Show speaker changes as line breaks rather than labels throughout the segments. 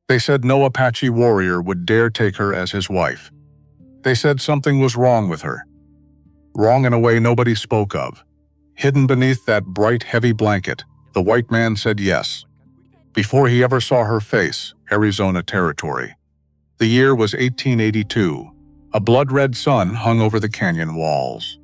They said no Apache warrior would dare take her as his wife. They said something was wrong with her. Wrong in a way nobody spoke of. Hidden beneath that bright, heavy blanket, the white man said yes. Before he ever saw her face, Arizona territory. The year was 1882. A blood-red sun hung over the canyon walls.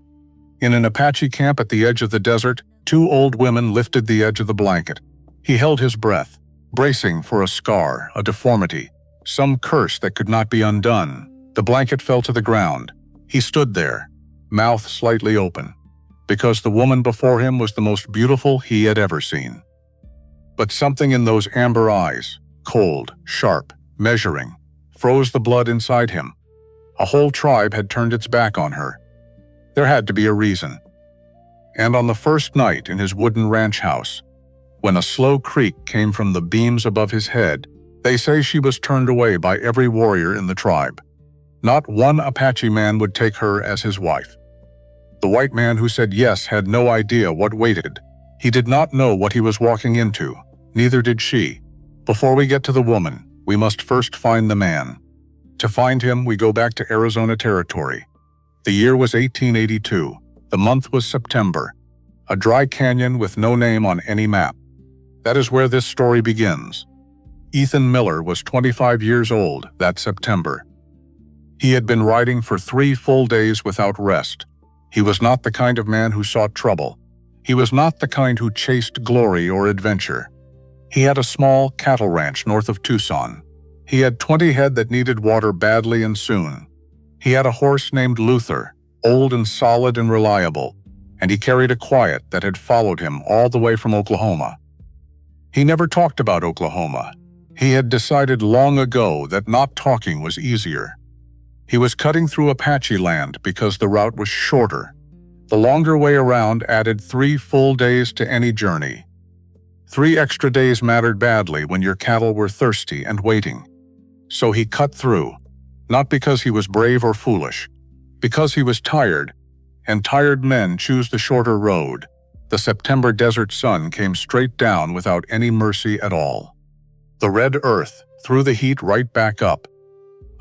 In an Apache camp at the edge of the desert, two old women lifted the edge of the blanket. He held his breath, bracing for a scar, a deformity, some curse that could not be undone. The blanket fell to the ground. He stood there, mouth slightly open, because the woman before him was the most beautiful he had ever seen. But something in those amber eyes, cold, sharp, measuring, froze the blood inside him. A whole tribe had turned its back on her. There had to be a reason. And on the first night in his wooden ranch house, when a slow creak came from the beams above his head, they say she was turned away by every warrior in the tribe. Not one Apache man would take her as his wife. The white man who said yes had no idea what waited. He did not know what he was walking into. Neither did she. Before we get to the woman, we must first find the man. To find him, we go back to Arizona territory. The year was 1882. The month was September. A dry canyon with no name on any map. That is where this story begins. Ethan Miller was 25 years old that September. He had been riding for 3 full days without rest. He was not the kind of man who sought trouble. He was not the kind who chased glory or adventure. He had a small cattle ranch north of Tucson. He had 20 head that needed water badly and soon. He had a horse named Luther, old and solid and reliable, and he carried a quiet that had followed him all the way from Oklahoma. He never talked about Oklahoma. He had decided long ago that not talking was easier. He was cutting through Apache land because the route was shorter. The longer way around added 3 full days to any journey. 3 extra days mattered badly when your cattle were thirsty and waiting. So he cut through, not because he was brave or foolish, because he was tired, and tired men choose the shorter road. The September desert sun came straight down without any mercy at all. The red earth threw the heat right back up.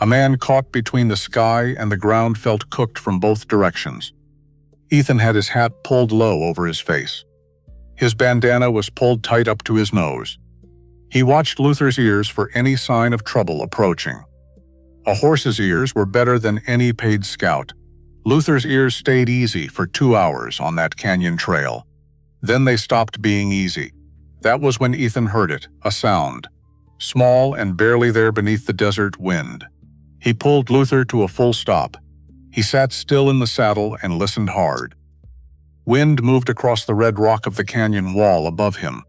A man caught between the sky and the ground felt cooked from both directions. Ethan had his hat pulled low over his face. His bandana was pulled tight up to his nose. He watched Luther's ears for any sign of trouble approaching. A horse's ears were better than any paid scout. Luther's ears stayed easy for 2 hours on that canyon trail. Then they stopped being easy. That was when Ethan heard it, a sound, small and barely there beneath the desert wind. He pulled Luther to a full stop. He sat still in the saddle and listened hard. Wind moved across the red rock of the canyon wall above him.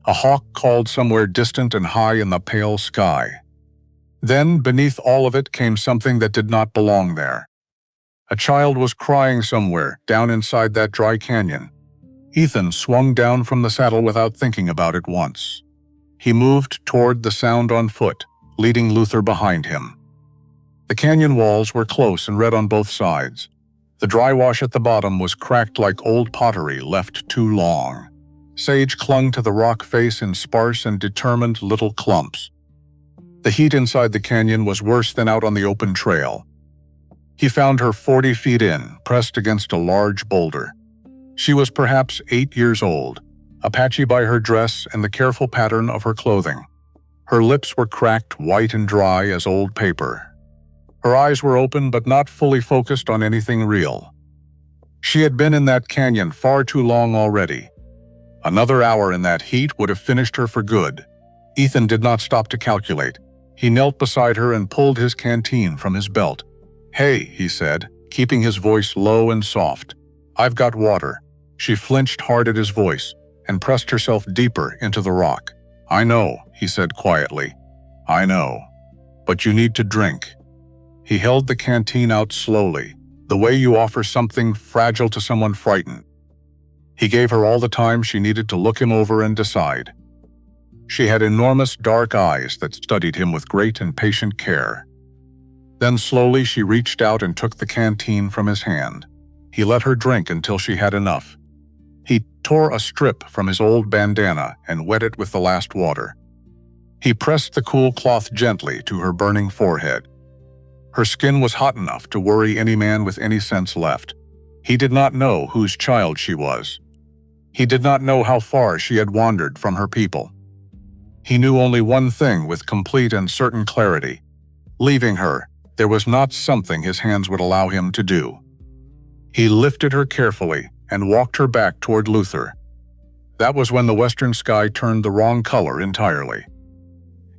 A hawk called somewhere distant and high in the pale sky. Then, beneath all of it, came something that did not belong there. A child was crying somewhere, down inside that dry canyon. Ethan swung down from the saddle without thinking about it once. He moved toward the sound on foot, leading Luther behind him. The canyon walls were close and red on both sides. The dry wash at the bottom was cracked like old pottery left too long. Sage clung to the rock face in sparse and determined little clumps. The heat inside the canyon was worse than out on the open trail. He found her 40 feet in, pressed against a large boulder. She was perhaps 8 years old, Apache by her dress and the careful pattern of her clothing. Her lips were cracked, white and dry as old paper. Her eyes were open but not fully focused on anything real. She had been in that canyon far too long already. Another hour in that heat would have finished her for good. Ethan did not stop to calculate. He knelt beside her and pulled his canteen from his belt. "Hey," he said, keeping his voice low and soft. "I've got water." She flinched hard at his voice and pressed herself deeper into the rock. "I know," he said quietly. "I know. But you need to drink." He held the canteen out slowly, the way you offer something fragile to someone frightened. He gave her all the time she needed to look him over and decide. She had enormous dark eyes that studied him with great and patient care. Then slowly she reached out and took the canteen from his hand. He let her drink until she had enough. He tore a strip from his old bandana and wet it with the last water. He pressed the cool cloth gently to her burning forehead. Her skin was hot enough to worry any man with any sense left. He did not know whose child she was. He did not know how far she had wandered from her people. He knew only one thing with complete and certain clarity. Leaving her, there was not something his hands would allow him to do. He lifted her carefully and walked her back toward Luther. That was when the western sky turned the wrong color entirely.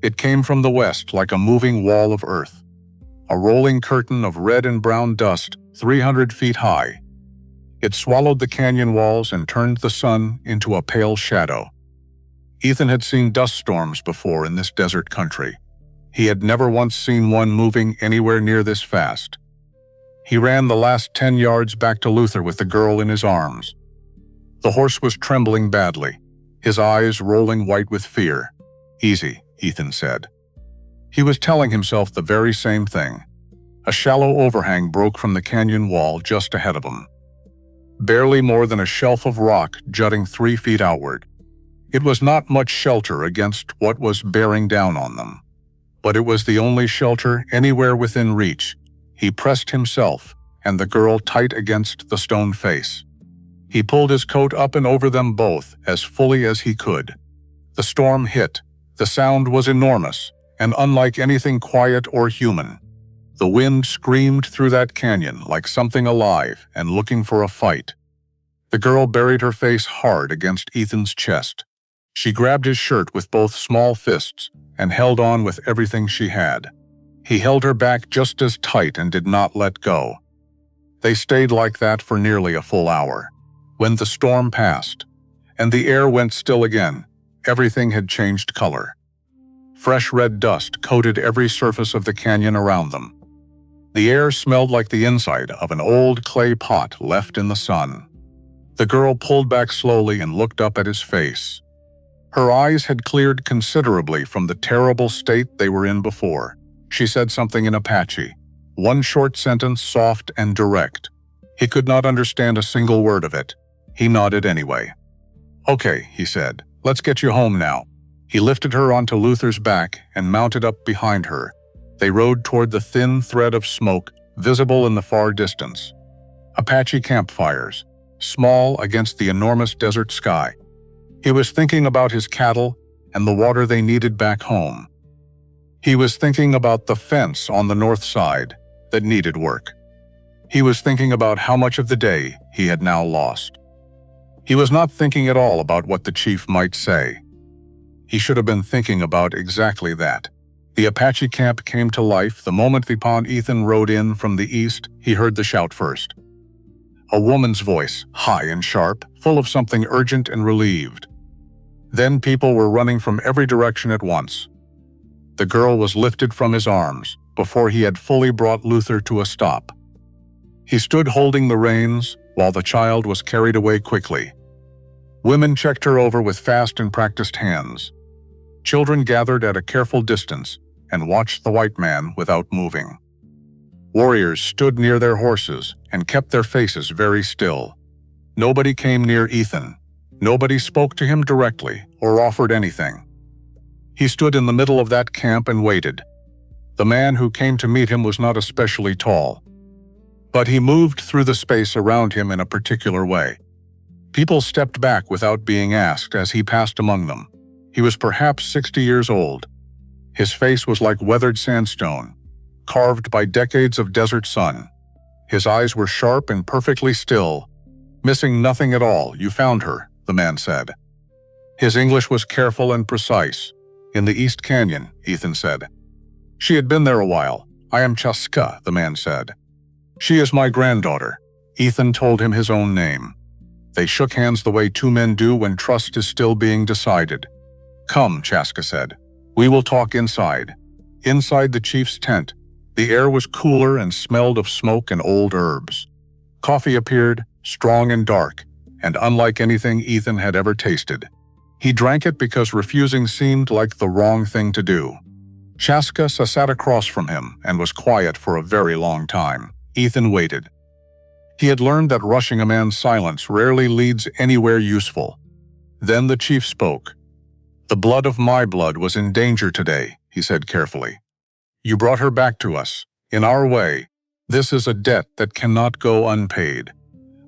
It came from the west like a moving wall of earth, a rolling curtain of red and brown dust 300 feet high. It swallowed the canyon walls and turned the sun into a pale shadow. Ethan had seen dust storms before in this desert country. He had never once seen one moving anywhere near this fast. He ran the last 10 yards back to Luther with the girl in his arms. The horse was trembling badly, his eyes rolling white with fear. "Easy," Ethan said. He was telling himself the very same thing. A shallow overhang broke from the canyon wall just ahead of him. Barely more than a shelf of rock jutting 3 feet outward. It was not much shelter against what was bearing down on them, but it was the only shelter anywhere within reach. He pressed himself and the girl tight against the stone face. He pulled his coat up and over them both as fully as he could. The storm hit. The sound was enormous and unlike anything quiet or human. The wind screamed through that canyon like something alive and looking for a fight. The girl buried her face hard against Ethan's chest. She grabbed his shirt with both small fists and held on with everything she had. He held her back just as tight and did not let go. They stayed like that for nearly a full hour. When the storm passed, and the air went still again, everything had changed color. Fresh red dust coated every surface of the canyon around them. The air smelled like the inside of an old clay pot left in the sun. The girl pulled back slowly and looked up at his face. Her eyes had cleared considerably from the terrible state they were in before. She said something in Apache, one short sentence, soft and direct. He could not understand a single word of it. He nodded anyway. "Okay," he said, "let's get you home now." He lifted her onto Luther's back and mounted up behind her. They rode toward the thin thread of smoke visible in the far distance. Apache campfires, small against the enormous desert sky. He was thinking about his cattle and the water they needed back home. He was thinking about the fence on the north side that needed work. He was thinking about how much of the day he had now lost. He was not thinking at all about what the chief might say. He should have been thinking about exactly that. The Apache camp came to life the moment upon Ethan rode in from the east. He heard the shout first. A woman's voice, high and sharp, full of something urgent and relieved. Then people were running from every direction at once. The girl was lifted from his arms before he had fully brought Luther to a stop. He stood holding the reins while the child was carried away quickly. Women checked her over with fast and practiced hands. Children gathered at a careful distance and watched the white man without moving. Warriors stood near their horses and kept their faces very still. Nobody came near Ethan. Nobody spoke to him directly or offered anything. He stood in the middle of that camp and waited. The man who came to meet him was not especially tall, but he moved through the space around him in a particular way. People stepped back without being asked as he passed among them. He was perhaps 60 years old. His face was like weathered sandstone, carved by decades of desert sun. His eyes were sharp and perfectly still. "Missing nothing at all, you found her," the man said. His English was careful and precise. "In the East Canyon," Ethan said. "She had been there a while. I am Chaska," the man said. "She is my granddaughter." Ethan told him his own name. They shook hands the way two men do when trust is still being decided. "Come," Chaska said. "We will talk inside." Inside the chief's tent, the air was cooler and smelled of smoke and old herbs. Coffee appeared, strong and dark, and unlike anything Ethan had ever tasted. He drank it because refusing seemed like the wrong thing to do. Chaska sat across from him and was quiet for a very long time. Ethan waited. He had learned that rushing a man's silence rarely leads anywhere useful. Then the chief spoke. The blood of my blood was in danger today, he said carefully. You brought her back to us, in our way. This is a debt that cannot go unpaid.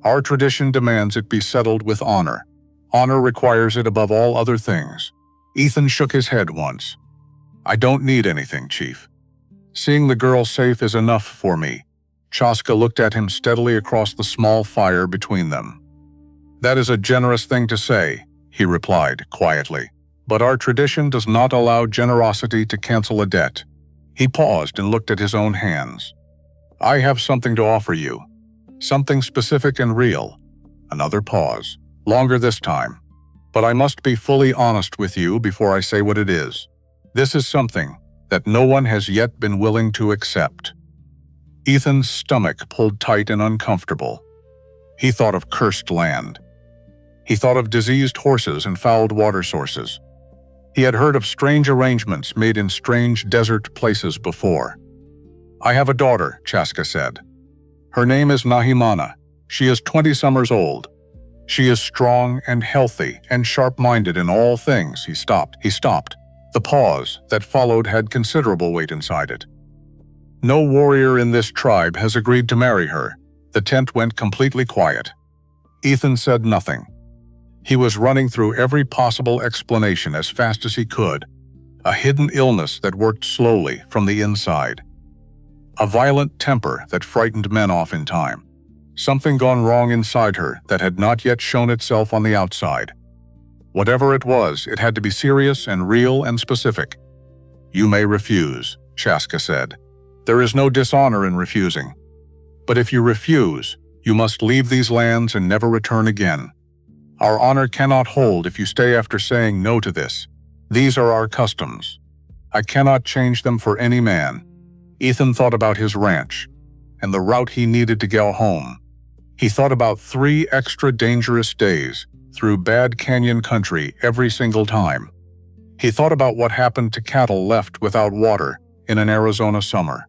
Our tradition demands it be settled with honor. Honor requires it above all other things. Ethan shook his head once. I don't need anything, Chief. Seeing the girl safe is enough for me. Chaska looked at him steadily across the small fire between them. That is a generous thing to say, he replied quietly. But our tradition does not allow generosity to cancel a debt. He paused and looked at his own hands. I have something to offer you. Something specific and real. Another pause. Longer this time. But I must be fully honest with you before I say what it is. This is something that no one has yet been willing to accept. Ethan's stomach pulled tight and uncomfortable. He thought of cursed land. He thought of diseased horses and fouled water sources. He had heard of strange arrangements made in strange desert places before. I have a daughter, Chaska said. Her name is Nahimana. She is 20 summers old. She is strong and healthy and sharp-minded in all things. He stopped. The pause that followed had considerable weight inside it. No warrior in this tribe has agreed to marry her. The tent went completely quiet. Ethan said nothing. He was running through every possible explanation as fast as he could. A hidden illness that worked slowly from the inside. A violent temper that frightened men off in time. Something gone wrong inside her that had not yet shown itself on the outside. Whatever it was, it had to be serious and real and specific. You may refuse, Chaska said. There is no dishonor in refusing. But if you refuse, you must leave these lands and never return again. Our honor cannot hold if you stay after saying no to this. These are our customs. I cannot change them for any man. Ethan thought about his ranch and the route he needed to go home. He thought about 3 extra dangerous days through bad canyon country every single time. He thought about what happened to cattle left without water in an Arizona summer.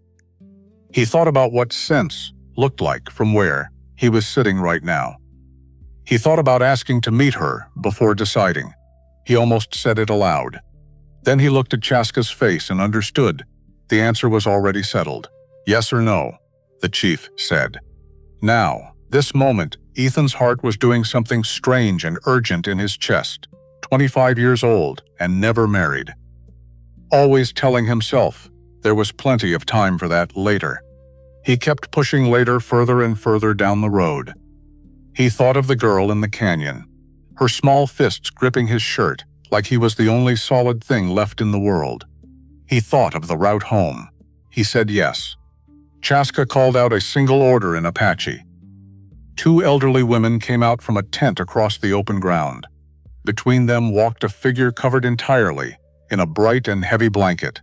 He thought about what sense looked like from where he was sitting right now. He thought about asking to meet her before deciding. He almost said it aloud. Then he looked at Chaska's face and understood. The answer was already settled. Yes or no, the chief said. Now, this moment, Ethan's heart was doing something strange and urgent in his chest. 25 years old and never married. Always telling himself there was plenty of time for that later. He kept pushing later further and further down the road. He thought of the girl in the canyon, her small fists gripping his shirt like he was the only solid thing left in the world. He thought of the route home. He said yes. Chaska called out a single order in Apache. 2 elderly women came out from a tent across the open ground. Between them walked a figure covered entirely in a bright and heavy blanket,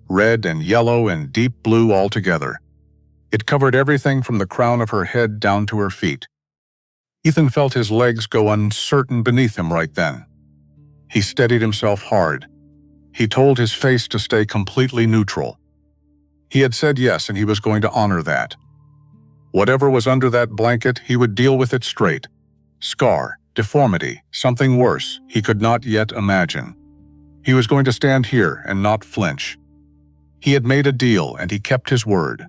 red and yellow and deep blue all together. It covered everything from the crown of her head down to her feet. Ethan felt his legs go uncertain beneath him right then. He steadied himself hard. He told his face to stay completely neutral. He had said yes, and he was going to honor that. Whatever was under that blanket, he would deal with it straight. Scar, deformity, something worse, he could not yet imagine. He was going to stand here and not flinch. He had made a deal, and he kept his word.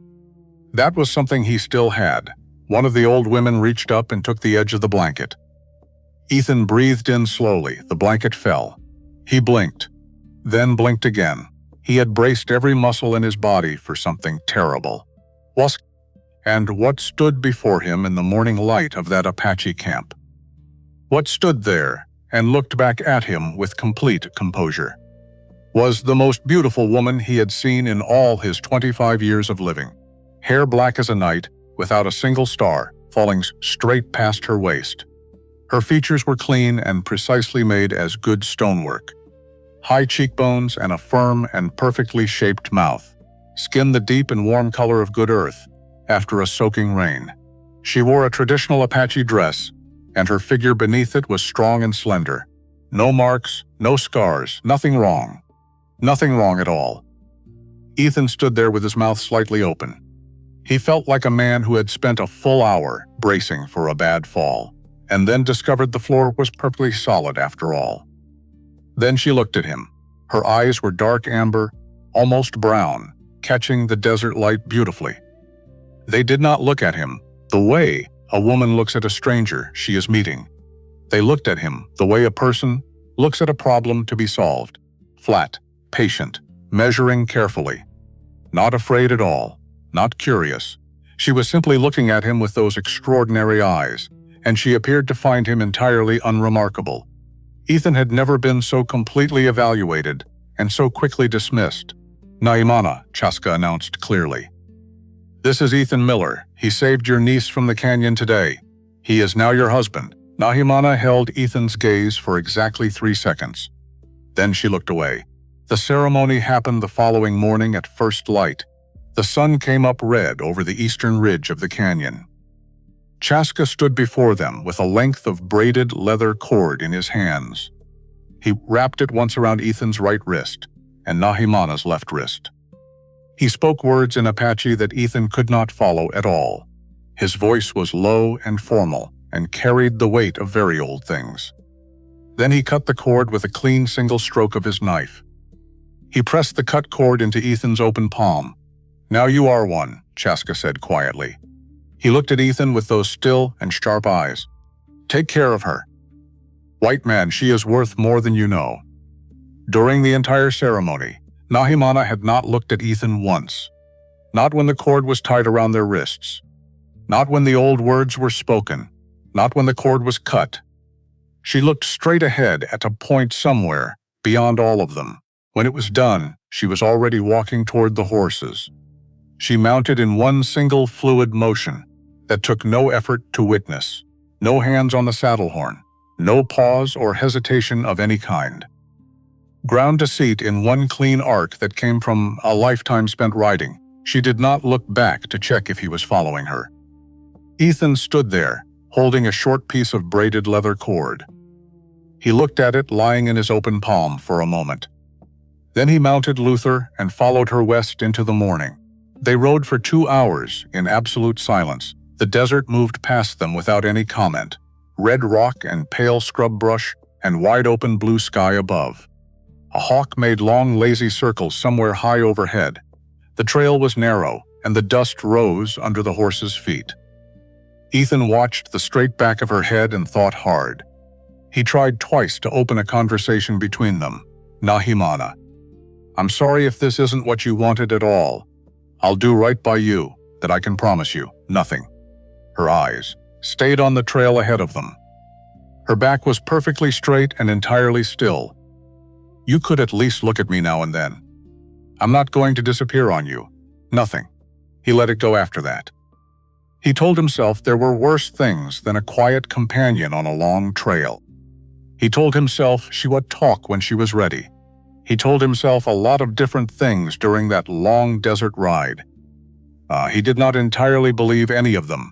That was something he still had. One of the old women reached up and took the edge of the blanket. Ethan breathed in slowly. The blanket fell. He blinked, then blinked again. He had braced every muscle in his body for something terrible. And what stood before him in the morning light of that Apache camp? What stood there and looked back at him with complete composure was the most beautiful woman he had seen in all his 25 years of living. Hair black as a night, without a single star, falling straight past her waist. Her features were clean and precisely made as good stonework. High cheekbones and a firm and perfectly shaped mouth. Skin the deep and warm color of good earth after a soaking rain. She wore a traditional Apache dress, and her figure beneath it was strong and slender. No marks, no scars, nothing wrong. Nothing wrong at all. Ethan stood there with his mouth slightly open. He felt like a man who had spent a full hour bracing for a bad fall, and then discovered the floor was perfectly solid after all. Then she looked at him. Her eyes were dark amber, almost brown, catching the desert light beautifully. They did not look at him the way a woman looks at a stranger she is meeting. They looked at him the way a person looks at a problem to be solved. Flat, patient, measuring carefully. Not afraid at all, not curious. She was simply looking at him with those extraordinary eyes, and she appeared to find him entirely unremarkable. Ethan had never been so completely evaluated and so quickly dismissed. "Naimana," Chaska announced clearly. "This is Ethan Miller. He saved your niece from the canyon today. He is now your husband." Nahimana held Ethan's gaze for exactly 3 seconds. Then she looked away. The ceremony happened the following morning at first light. The sun came up red over the eastern ridge of the canyon. Chaska stood before them with a length of braided leather cord in his hands. He wrapped it once around Ethan's right wrist and Nahimana's left wrist. He spoke words in Apache that Ethan could not follow at all. His voice was low and formal and carried the weight of very old things. Then he cut the cord with a clean single stroke of his knife. He pressed the cut cord into Ethan's open palm. "Now you are one," Chaska said quietly. He looked at Ethan with those still and sharp eyes. "Take care of her. White man, she is worth more than you know." During the entire ceremony, Nahimana had not looked at Ethan once. Not when the cord was tied around their wrists. Not when the old words were spoken. Not when the cord was cut. She looked straight ahead at a point somewhere beyond all of them. When it was done, she was already walking toward the horses. She mounted in one single fluid motion that took no effort to witness, no hands on the saddle horn, no pause or hesitation of any kind. Ground to seat in one clean arc that came from a lifetime spent riding, she did not look back to check if he was following her. Ethan stood there, holding a short piece of braided leather cord. He looked at it lying in his open palm for a moment. Then he mounted Luther and followed her west into the morning. They rode for 2 hours in absolute silence. The desert moved past them without any comment. Red rock and pale scrub brush and wide open blue sky above. A hawk made long lazy circles somewhere high overhead. The trail was narrow and the dust rose under the horses' feet. Ethan watched the straight back of her head and thought hard. He tried twice to open a conversation between them. "Nahimana, I'm sorry if this isn't what you wanted at all. I'll do right by you, that I can promise you. Nothing." Her eyes stayed on the trail ahead of them. Her back was perfectly straight and entirely still. "You could at least look at me now and then. I'm not going to disappear on you. Nothing." He let it go after that. He told himself there were worse things than a quiet companion on a long trail. He told himself she would talk when she was ready. He told himself a lot of different things during that long desert ride. He did not entirely believe any of them.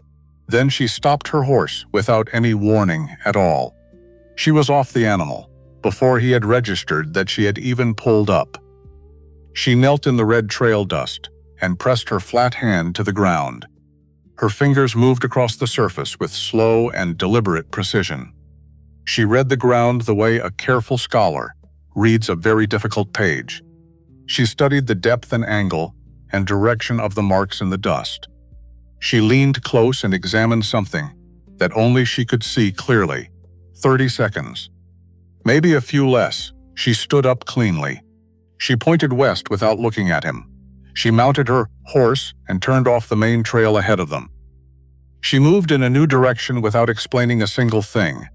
Then she stopped her horse without any warning at all. She was off the animal, before he had registered that she had even pulled up. She knelt in the red trail dust and pressed her flat hand to the ground. Her fingers moved across the surface with slow and deliberate precision. She read the ground the way a careful scholar reads a very difficult page. She studied the depth and angle and direction of the marks in the dust. She leaned close and examined something that only she could see clearly. 30 seconds. Maybe a few less. She stood up cleanly. She pointed west without looking at him. She mounted her horse and turned off the main trail ahead of them. She moved in a new direction without explaining a single thing.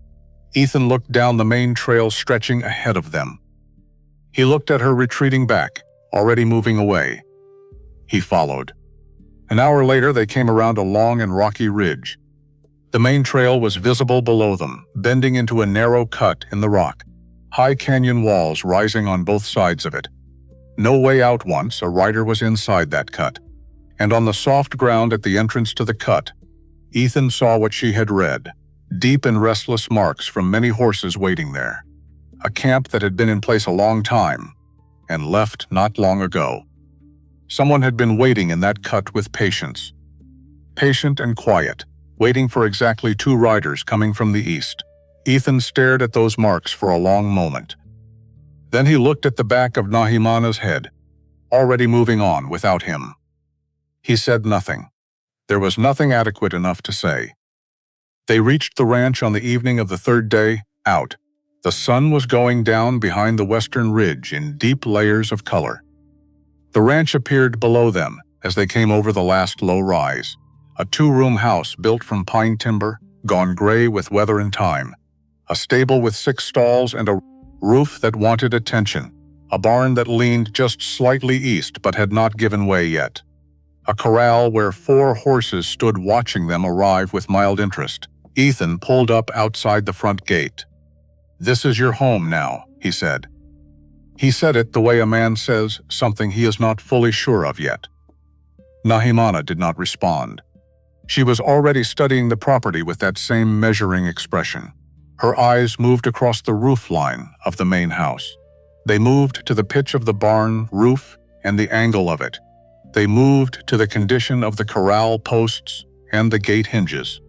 Ethan looked down the main trail stretching ahead of them. He looked at her retreating back, already moving away. He followed. An hour later, they came around a long and rocky ridge. The main trail was visible below them, bending into a narrow cut in the rock. High canyon walls rising on both sides of it. No way out once a rider was inside that cut. And on the soft ground at the entrance to the cut, Ethan saw what she had read, deep and restless marks from many horses waiting there. A camp that had been in place a long time, and left not long ago. Someone had been waiting in that cut with patience. Patient and quiet, waiting for exactly 2 riders coming from the east. Ethan stared at those marks for a long moment. Then he looked at the back of Nahimana's head, already moving on without him. He said nothing. There was nothing adequate enough to say. They reached the ranch on the evening of the third day out. The sun was going down behind the western ridge in deep layers of color. The ranch appeared below them as they came over the last low rise, a two-room house built from pine timber, gone gray with weather and time, a stable with 6 stalls and a roof that wanted attention, a barn that leaned just slightly east but had not given way yet, a corral where 4 horses stood watching them arrive with mild interest. Ethan pulled up outside the front gate. "This is your home now," he said. He said it the way a man says something he is not fully sure of yet. Nahimana did not respond. She was already studying the property with that same measuring expression. Her eyes moved across the roof line of the main house. They moved to the pitch of the barn roof and the angle of it. They moved to the condition of the corral posts and the gate hinges.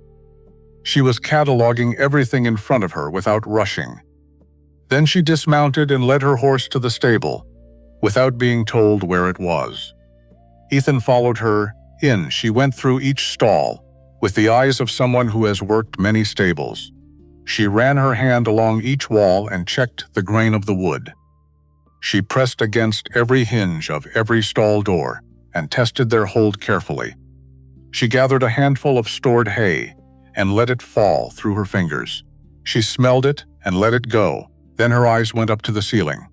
She was cataloging everything in front of her without rushing. Then she dismounted and led her horse to the stable, without being told where it was. Ethan followed her in. She went through each stall, with the eyes of someone who has worked many stables. She ran her hand along each wall and checked the grain of the wood. She pressed against every hinge of every stall door and tested their hold carefully. She gathered a handful of stored hay and let it fall through her fingers. She smelled it and let it go. Then her eyes went up to the ceiling.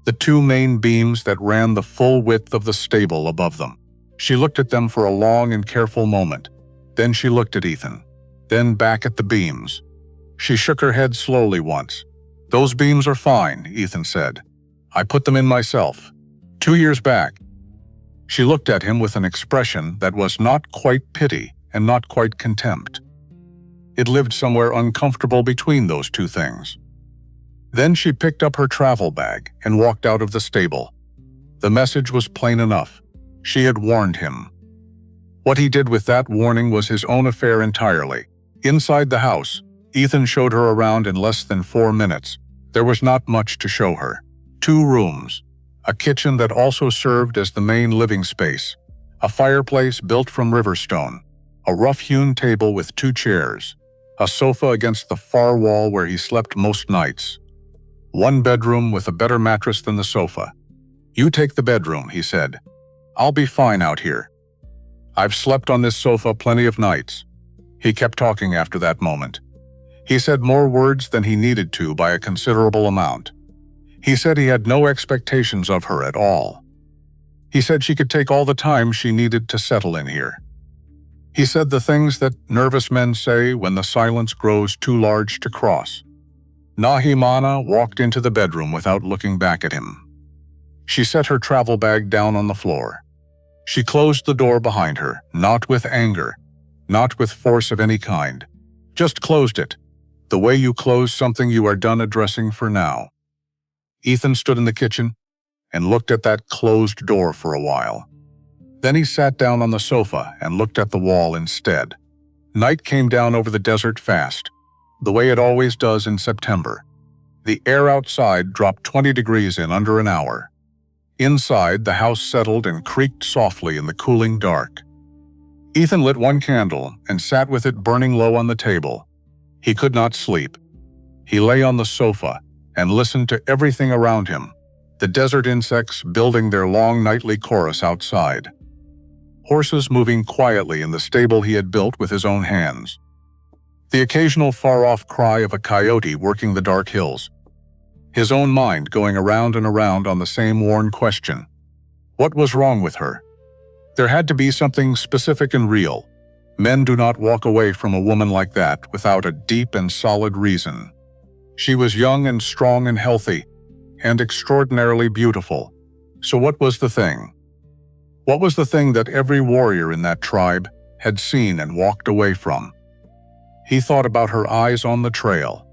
The 2 main beams that ran the full width of the stable above them. She looked at them for a long and careful moment. Then she looked at Ethan. Then back at the beams. She shook her head slowly once. "Those beams are fine," Ethan said. "I put them in myself. 2 years back." She looked at him with an expression that was not quite pity and not quite contempt. It lived somewhere uncomfortable between those 2 things. Then she picked up her travel bag and walked out of the stable. The message was plain enough. She had warned him. What he did with that warning was his own affair entirely. Inside the house, Ethan showed her around in less than 4 minutes. There was not much to show her. 2 rooms, a kitchen that also served as the main living space, a fireplace built from riverstone, a rough-hewn table with 2 chairs, a sofa against the far wall where he slept most nights. 1 bedroom with a better mattress than the sofa. "You take the bedroom," he said. "I'll be fine out here. I've slept on this sofa plenty of nights." He kept talking after that moment. He said more words than he needed to by a considerable amount. He said he had no expectations of her at all. He said she could take all the time she needed to settle in here. He said the things that nervous men say when the silence grows too large to cross. Nahimana walked into the bedroom without looking back at him. She set her travel bag down on the floor. She closed the door behind her, not with anger, not with force of any kind. Just closed it, the way you close something you are done addressing for now. Ethan stood in the kitchen and looked at that closed door for a while. Then he sat down on the sofa and looked at the wall instead. Night came down over the desert fast, the way it always does in September. The air outside dropped 20 degrees in under an hour. Inside, the house settled and creaked softly in the cooling dark. Ethan lit 1 candle and sat with it burning low on the table. He could not sleep. He lay on the sofa and listened to everything around him, the desert insects building their long nightly chorus outside. Horses moving quietly in the stable he had built with his own hands. The occasional far-off cry of a coyote working the dark hills. His own mind going around and around on the same worn question. What was wrong with her? There had to be something specific and real. Men do not walk away from a woman like that without a deep and solid reason. She was young and strong and healthy, and extraordinarily beautiful. So what was the thing? What was the thing that every warrior in that tribe had seen and walked away from? He thought about her eyes on the trail,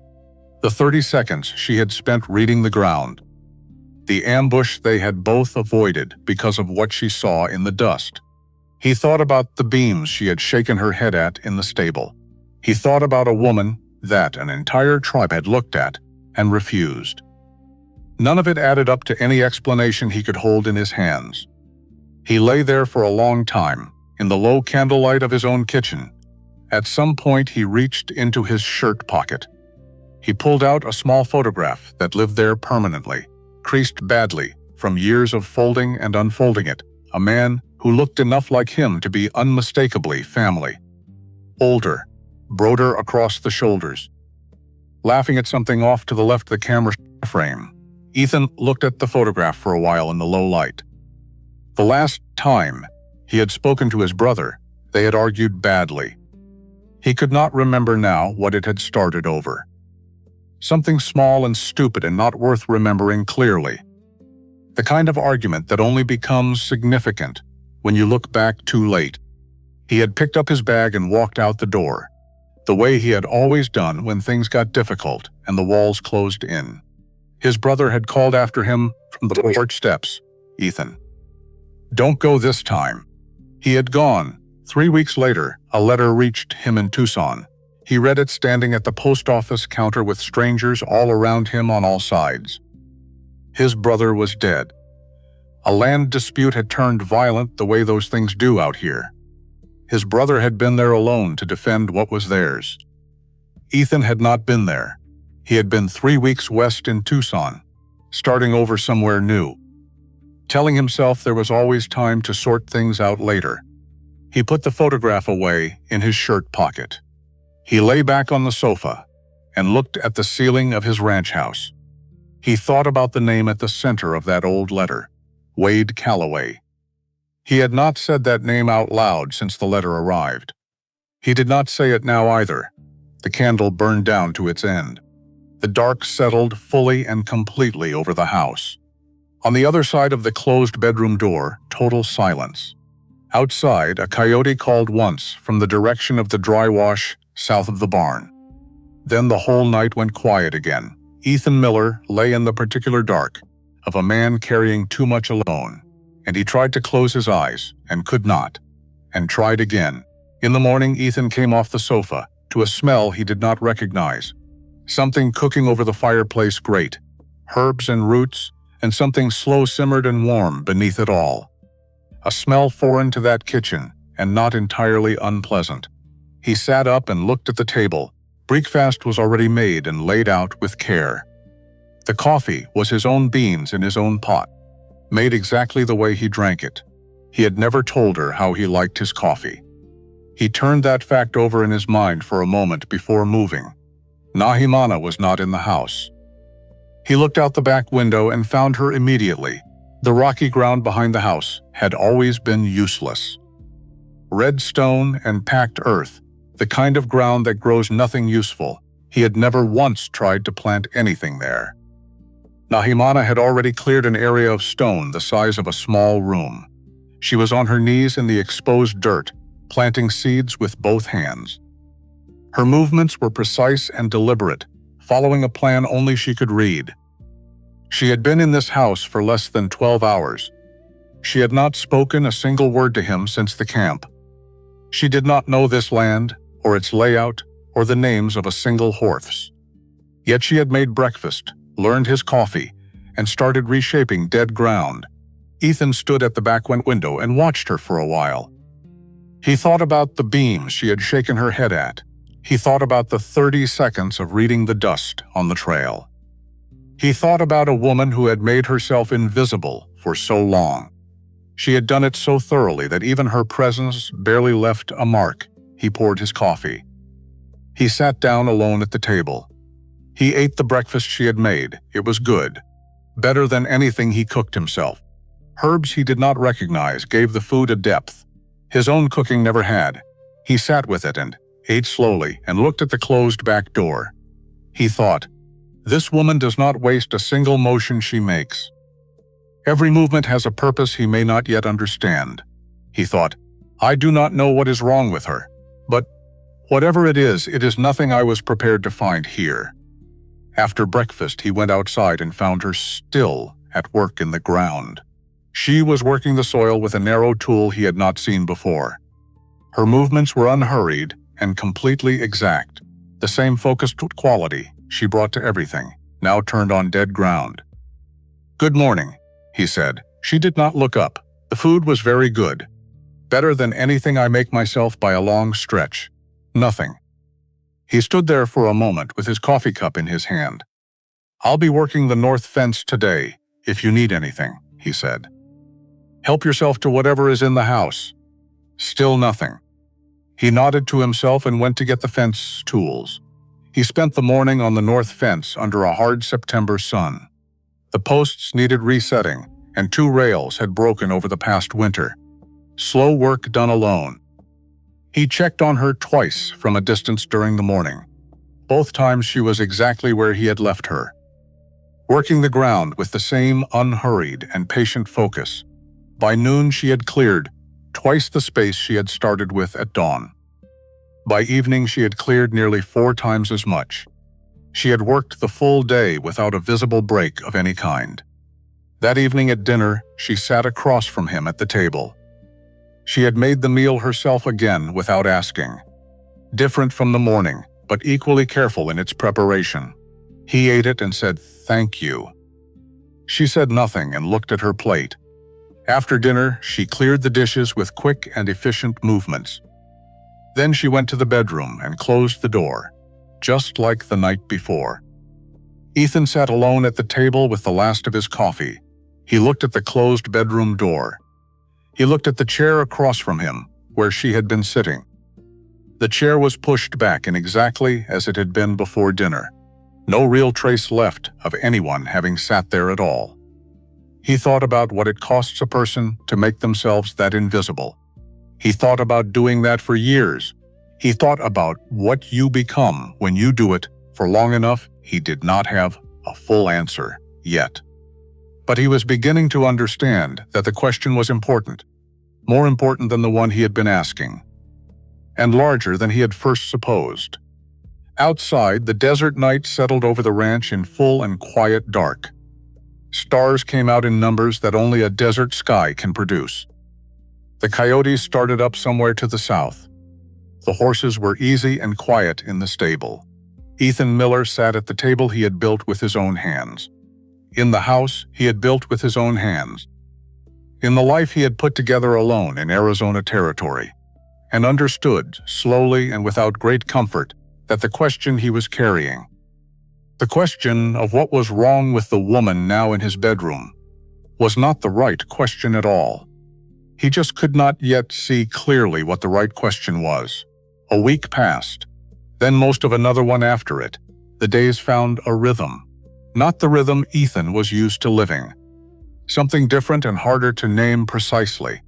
the 30 seconds she had spent reading the ground, the ambush they had both avoided because of what she saw in the dust. He thought about the beams she had shaken her head at in the stable. He thought about a woman that an entire tribe had looked at and refused. None of it added up to any explanation he could hold in his hands. He lay there for a long time, in the low candlelight of his own kitchen. At some point, he reached into his shirt pocket. He pulled out a small photograph that lived there permanently, creased badly from years of folding and unfolding it, a man who looked enough like him to be unmistakably family. Older, broader across the shoulders. Laughing at something off to the left of the camera frame, Ethan looked at the photograph for a while in the low light. The last time he had spoken to his brother, they had argued badly. He could not remember now what it had started over. Something small and stupid and not worth remembering clearly. The kind of argument that only becomes significant when you look back too late. He had picked up his bag and walked out the door, the way he had always done when things got difficult and the walls closed in. His brother had called after him from the porch steps, "Ethan, don't go this time." He had gone. 3 weeks later, a letter reached him in Tucson. He read it standing at the post office counter with strangers all around him on all sides. His brother was dead. A land dispute had turned violent the way those things do out here. His brother had been there alone to defend what was theirs. Ethan had not been there. He had been 3 weeks west in Tucson, starting over somewhere new. Telling himself there was always time to sort things out later. He put the photograph away in his shirt pocket. He lay back on the sofa and looked at the ceiling of his ranch house. He thought about the name at the center of that old letter, Wade Calloway. He had not said that name out loud since the letter arrived. He did not say it now either. The candle burned down to its end. The dark settled fully and completely over the house. On the other side of the closed bedroom door, total silence. Outside, a coyote called once from the direction of the dry wash south of the barn. Then the whole night went quiet again. Ethan Miller lay in the particular dark of a man carrying too much alone, and he tried to close his eyes and could not, and tried again. In the morning, Ethan came off the sofa to a smell he did not recognize. Something cooking over the fireplace grate, herbs and roots, and something slow-simmered and warm beneath it all. A smell foreign to that kitchen and not entirely unpleasant. He sat up and looked at the table. Breakfast was already made and laid out with care. The coffee was his own beans in his own pot, made exactly the way he drank it. He had never told her how he liked his coffee. He turned that fact over in his mind for a moment before moving. Nahimana was not in the house. He looked out the back window and found her immediately. The rocky ground behind the house had always been useless. Red stone and packed earth, the kind of ground that grows nothing useful. He had never once tried to plant anything there. Nahimana had already cleared an area of stone the size of a small room. She was on her knees in the exposed dirt, planting seeds with both hands. Her movements were precise and deliberate, following a plan only she could read. She had been in this house for less than 12 hours. She had not spoken a single word to him since the camp. She did not know this land, or its layout, or the names of a single horse. Yet she had made breakfast, learned his coffee, and started reshaping dead ground. Ethan stood at the back window and watched her for a while. He thought about the beams she had shaken her head at. He thought about the 30 seconds of reading the dust on the trail. He thought about a woman who had made herself invisible for so long. She had done it so thoroughly that even her presence barely left a mark. He poured his coffee. He sat down alone at the table. He ate the breakfast she had made. It was good. Better than anything he cooked himself. Herbs he did not recognize gave the food a depth his own cooking never had. He sat with it and ate slowly and looked at the closed back door. He thought, "This woman does not waste a single motion she makes. Every movement has a purpose he may not yet understand." He thought, "I do not know what is wrong with her, but whatever it is nothing I was prepared to find here." After breakfast, he went outside and found her still at work in the ground. She was working the soil with a narrow tool he had not seen before. Her movements were unhurried and completely exact. The same focused quality she brought to everything, now turned on dead ground. "Good morning," he said. She did not look up. The food was very good. Better than anything I make myself by a long stretch. Nothing. He stood there for a moment with his coffee cup in his hand. "I'll be working the north fence today, if you need anything," he said. "Help yourself to whatever is in the house." Still nothing. He nodded to himself and went to get the fence tools. He spent the morning on the north fence under a hard September sun. The posts needed resetting, and 2 rails had broken over the past winter. Slow work done alone. He checked on her twice from a distance during the morning. Both times she was exactly where he had left her, working the ground with the same unhurried and patient focus. By noon she had cleared twice the space she had started with at dawn. By evening she had cleared nearly 4 times as much. She had worked the full day without a visible break of any kind. That evening at dinner, she sat across from him at the table. She had made the meal herself again without asking. Different from the morning, but equally careful in its preparation. He ate it and said, "Thank you." She said nothing and looked at her plate. After dinner, she cleared the dishes with quick and efficient movements. Then she went to the bedroom and closed the door, just like the night before. Ethan sat alone at the table with the last of his coffee. He looked at the closed bedroom door. He looked at the chair across from him, where she had been sitting. The chair was pushed back in exactly as it had been before dinner. No real trace left of anyone having sat there at all. He thought about what it costs a person to make themselves that invisible. He thought about doing that for years. He thought about what you become when you do it for long enough. He did not have a full answer yet. But he was beginning to understand that the question was important, more important than the one he had been asking, and larger than he had first supposed. Outside, the desert night settled over the ranch in full and quiet dark. Stars came out in numbers that only a desert sky can produce. The coyotes started up somewhere to the south. The horses were easy and quiet in the stable. Ethan Miller sat at the table he had built with his own hands. In the house he had built with his own hands. In the life he had put together alone in Arizona territory, and understood, slowly and without great comfort, that the question he was carrying, the question of what was wrong with the woman now in his bedroom, was not the right question at all. He just could not yet see clearly what the right question was. A week passed, then most of another one after it. The days found a rhythm, not the rhythm Ethan was used to living. Something different and harder to name precisely.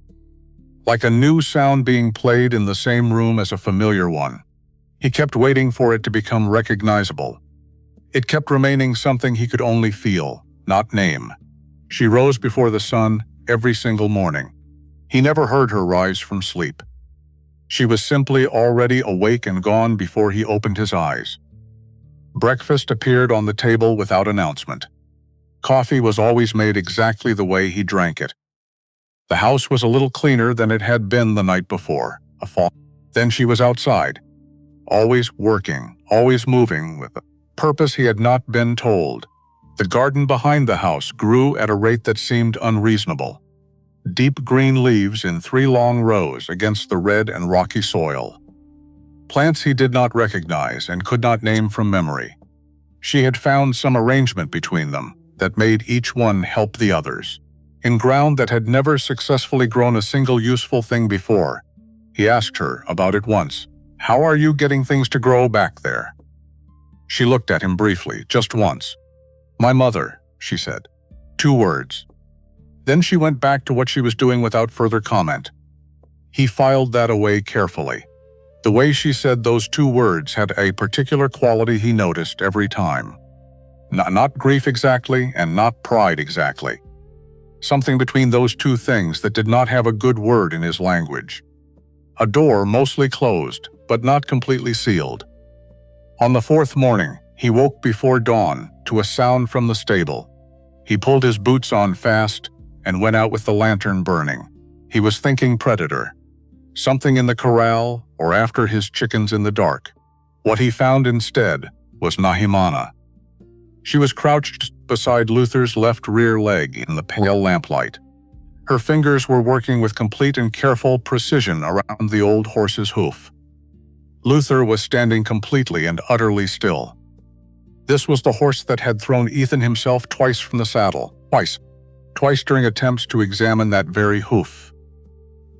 Like a new sound being played in the same room as a familiar one. He kept waiting for it to become recognizable. It kept remaining something he could only feel, not name. She rose before the sun every single morning. He never heard her rise from sleep. She was simply already awake and gone before he opened his eyes. Breakfast appeared on the table without announcement. Coffee was always made exactly the way he drank it. The house was a little cleaner than it had been the night before. Then she was outside, always working, always moving with a purpose he had not been told. The garden behind the house grew at a rate that seemed unreasonable. Deep green leaves in 3 long rows against the red and rocky soil. Plants he did not recognize and could not name from memory. She had found some arrangement between them that made each one help the others. In ground that had never successfully grown a single useful thing before, he asked her about it once. "How are you getting things to grow back there?" She looked at him briefly, just once. "My mother," she said. 2 words. Then she went back to what she was doing without further comment. He filed that away carefully. The way she said those 2 words had a particular quality he noticed every time. Not grief exactly, and not pride exactly. Something between those 2 things that did not have a good word in his language. A door mostly closed, but not completely sealed. On the 4th morning, he woke before dawn to a sound from the stable. He pulled his boots on fast and went out with the lantern burning. He was thinking predator. Something in the corral or after his chickens in the dark. What he found instead was Nahimana. She was crouched beside Luther's left rear leg in the pale lamplight. Her fingers were working with complete and careful precision around the old horse's hoof. Luther was standing completely and utterly still. This was the horse that had thrown Ethan himself twice from the saddle, twice during attempts to examine that very hoof.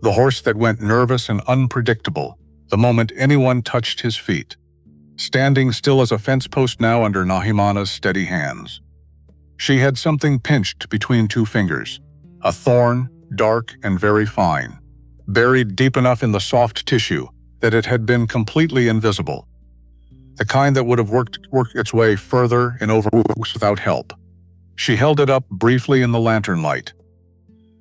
The horse that went nervous and unpredictable the moment anyone touched his feet, standing still as a fence post now under Nahimana's steady hands. She had something pinched between two fingers, a thorn, dark and very fine, buried deep enough in the soft tissue that it had been completely invisible. The kind that would have worked its way further and over without help. She held it up briefly in the lantern light.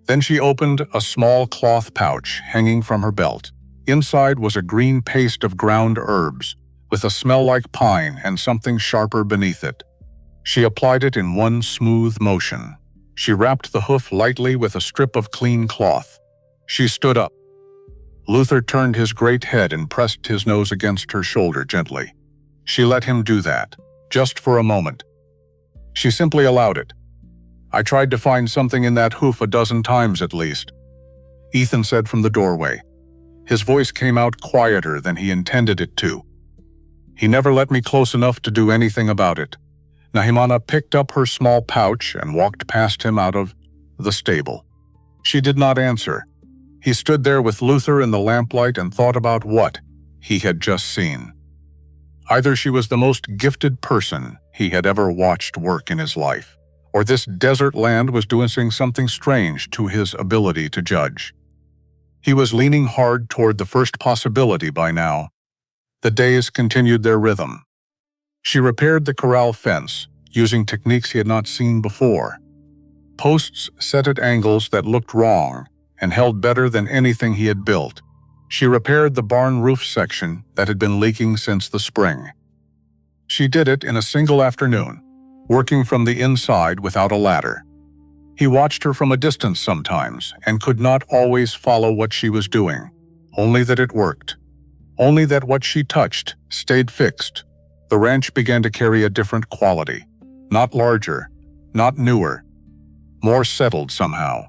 Then she opened a small cloth pouch hanging from her belt. Inside was a green paste of ground herbs, with a smell like pine and something sharper beneath it. She applied it in one smooth motion. She wrapped the hoof lightly with a strip of clean cloth. She stood up. Luther turned his great head and pressed his nose against her shoulder gently. She let him do that, just for a moment. She simply allowed it. I tried to find something in that hoof a dozen times at least, Ethan said from the doorway. His voice came out quieter than he intended it to. He never let me close enough to do anything about it. Nahimana picked up her small pouch and walked past him out of the stable. She did not answer. He stood there with Luther in the lamplight and thought about what he had just seen. Either she was the most gifted person he had ever watched work in his life, or this desert land was doing something strange to his ability to judge. He was leaning hard toward the first possibility by now. The days continued their rhythm. She repaired the corral fence, using techniques he had not seen before. Posts set at angles that looked wrong and held better than anything he had built. She repaired the barn roof section that had been leaking since the spring. She did it in a single afternoon, working from the inside without a ladder. He watched her from a distance sometimes and could not always follow what she was doing, only that it worked. Only that what she touched stayed fixed. The ranch began to carry a different quality. Not larger, not newer. More settled somehow.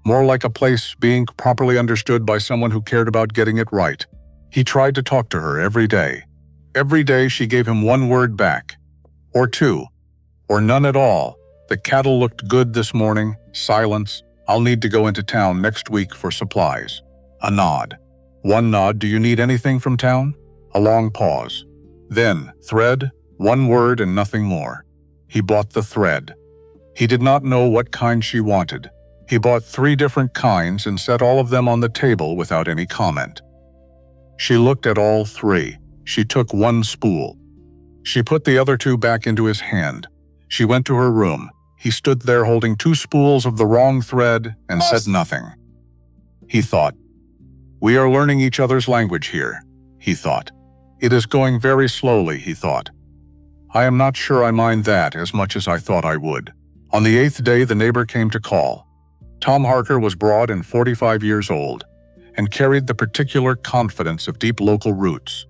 More like a place being properly understood by someone who cared about getting it right. He tried to talk to her every day. Every day she gave him one word back. Or two. Or none at all. The cattle looked good this morning. Silence. I'll need to go into town next week for supplies. A nod. One nod. Do you need anything from town? A long pause. Then, thread, one word and nothing more. He bought the thread. He did not know what kind she wanted. He bought 3 different kinds and set all of them on the table without any comment. She looked at all 3. She took one spool. She put the other 2 back into his hand. She went to her room. He stood there holding 2 spools of the wrong thread and said nothing. He thought, "We are learning each other's language here," he thought. "It is going very slowly," he thought. "I am not sure I mind that as much as I thought I would." On the 8th day, the neighbor came to call. Tom Harker was broad and 45 years old, and carried the particular confidence of deep local roots.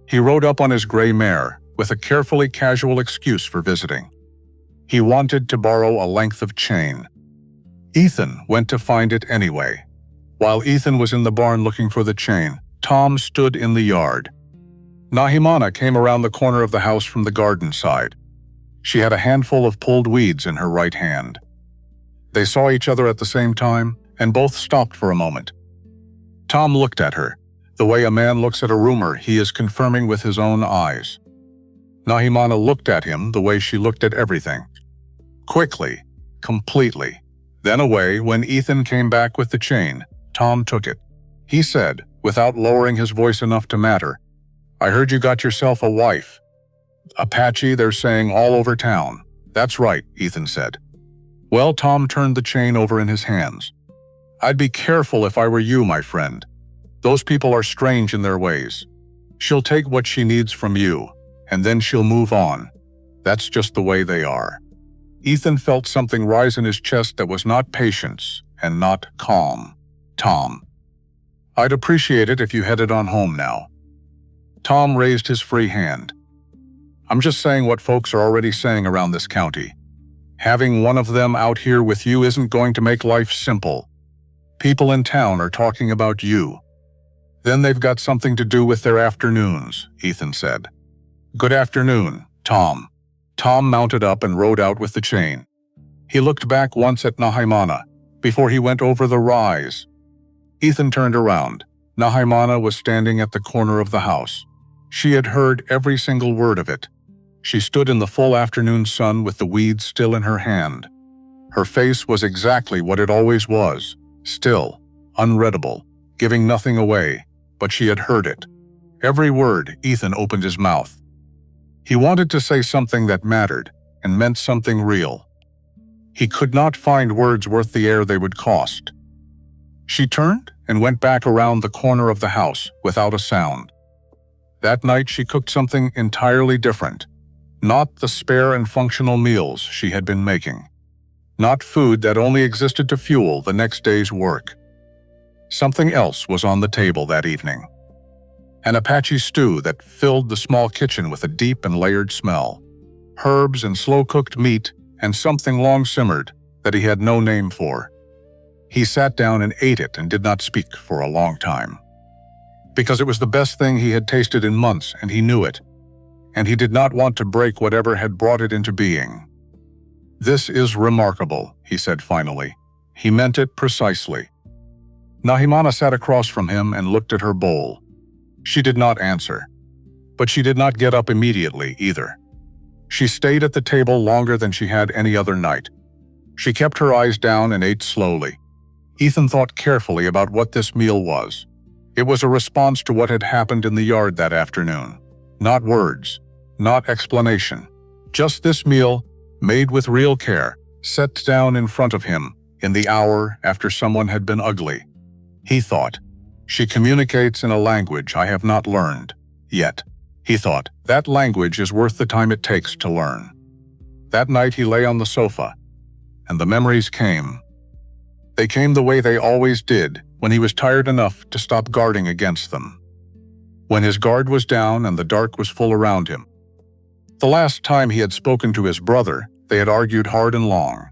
He rode up on his gray mare, with a carefully casual excuse for visiting. He wanted to borrow a length of chain. Ethan went to find it anyway. While Ethan was in the barn looking for the chain, Tom stood in the yard. Nahimana came around the corner of the house from the garden side. She had a handful of pulled weeds in her right hand. They saw each other at the same time, and both stopped for a moment. Tom looked at her, the way a man looks at a rumor he is confirming with his own eyes. Nahimana looked at him the way she looked at everything. Quickly, completely. Then away. When Ethan came back with the chain, Tom took it. He said, without lowering his voice enough to matter, "I heard you got yourself a wife." "Apache, they're saying all over town." "That's right," Ethan said. Well, Tom turned the chain over in his hands. "I'd be careful if I were you, my friend. Those people are strange in their ways. She'll take what she needs from you, and then she'll move on. That's just the way they are." Ethan felt something rise in his chest that was not patience and not calm. "Tom, I'd appreciate it if you headed on home now." Tom raised his free hand. I'm just saying what folks are already saying around this county. Having one of them out here with you isn't going to make life simple. People in town are talking about you. Then they've got something to do with their afternoons, Ethan said. Good afternoon, Tom. Tom mounted up and rode out with the chain. He looked back once at Nahimana before he went over the rise. Ethan turned around. Nahimana was standing at the corner of the house. She had heard every single word of it. She stood in the full afternoon sun with the weeds still in her hand. Her face was exactly what it always was, still, unreadable, giving nothing away, but she had heard it. Every word. Ethan opened his mouth. He wanted to say something that mattered and meant something real. He could not find words worth the air they would cost. She turned and went back around the corner of the house without a sound. That night she cooked something entirely different. Not the spare and functional meals she had been making. Not food that only existed to fuel the next day's work. Something else was on the table that evening. An Apache stew that filled the small kitchen with a deep and layered smell. Herbs and slow-cooked meat and something long-simmered that he had no name for. He sat down and ate it and did not speak for a long time. Because it was the best thing he had tasted in months, and he knew it. And he did not want to break whatever had brought it into being. This is remarkable, he said finally. He meant it precisely. Nahimana sat across from him and looked at her bowl. She did not answer. But she did not get up immediately either. She stayed at the table longer than she had any other night. She kept her eyes down and ate slowly. Ethan thought carefully about what this meal was. It was a response to what had happened in the yard that afternoon. Not words, not explanation. Just this meal, made with real care, set down in front of him in the hour after someone had been ugly. He thought, she communicates in a language I have not learned yet. He thought, that language is worth the time it takes to learn. That night he lay on the sofa, and the memories came. They came the way they always did when he was tired enough to stop guarding against them. When his guard was down and the dark was full around him. The last time he had spoken to his brother, they had argued hard and long.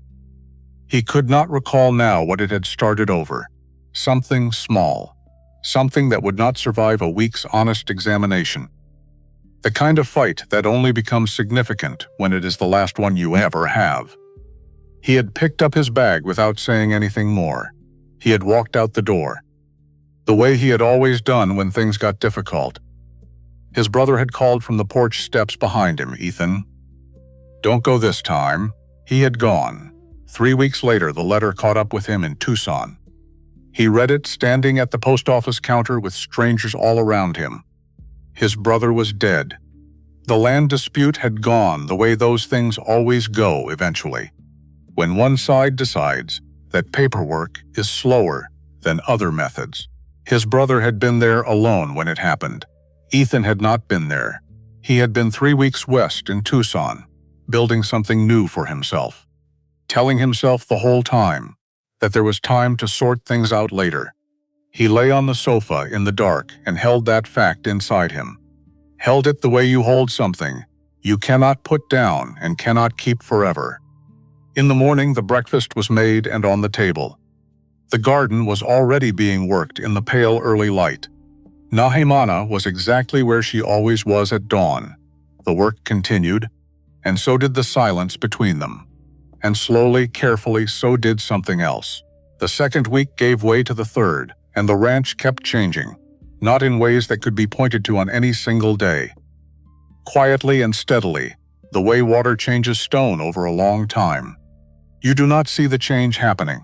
He could not recall now what it had started over. Something small. Something that would not survive a week's honest examination. The kind of fight that only becomes significant when it is the last one you ever have. He had picked up his bag without saying anything more. He had walked out the door. The way he had always done when things got difficult. His brother had called from the porch steps behind him, Ethan. Don't go this time. He had gone. 3 weeks later, the letter caught up with him in Tucson. He read it standing at the post office counter with strangers all around him. His brother was dead. The land dispute had gone the way those things always go eventually. When one side decides that paperwork is slower than other methods. His brother had been there alone when it happened. Ethan had not been there. He had been 3 weeks west in Tucson, building something new for himself. Telling himself the whole time that there was time to sort things out later. He lay on the sofa in the dark and held that fact inside him. Held it the way you hold something you cannot put down and cannot keep forever. In the morning, the breakfast was made and on the table. The garden was already being worked in the pale early light. Nahimana was exactly where she always was at dawn. The work continued, and so did the silence between them. And slowly, carefully, so did something else. The second week gave way to the third, and the ranch kept changing, not in ways that could be pointed to on any single day. Quietly and steadily, the way water changes stone over a long time. You do not see the change happening.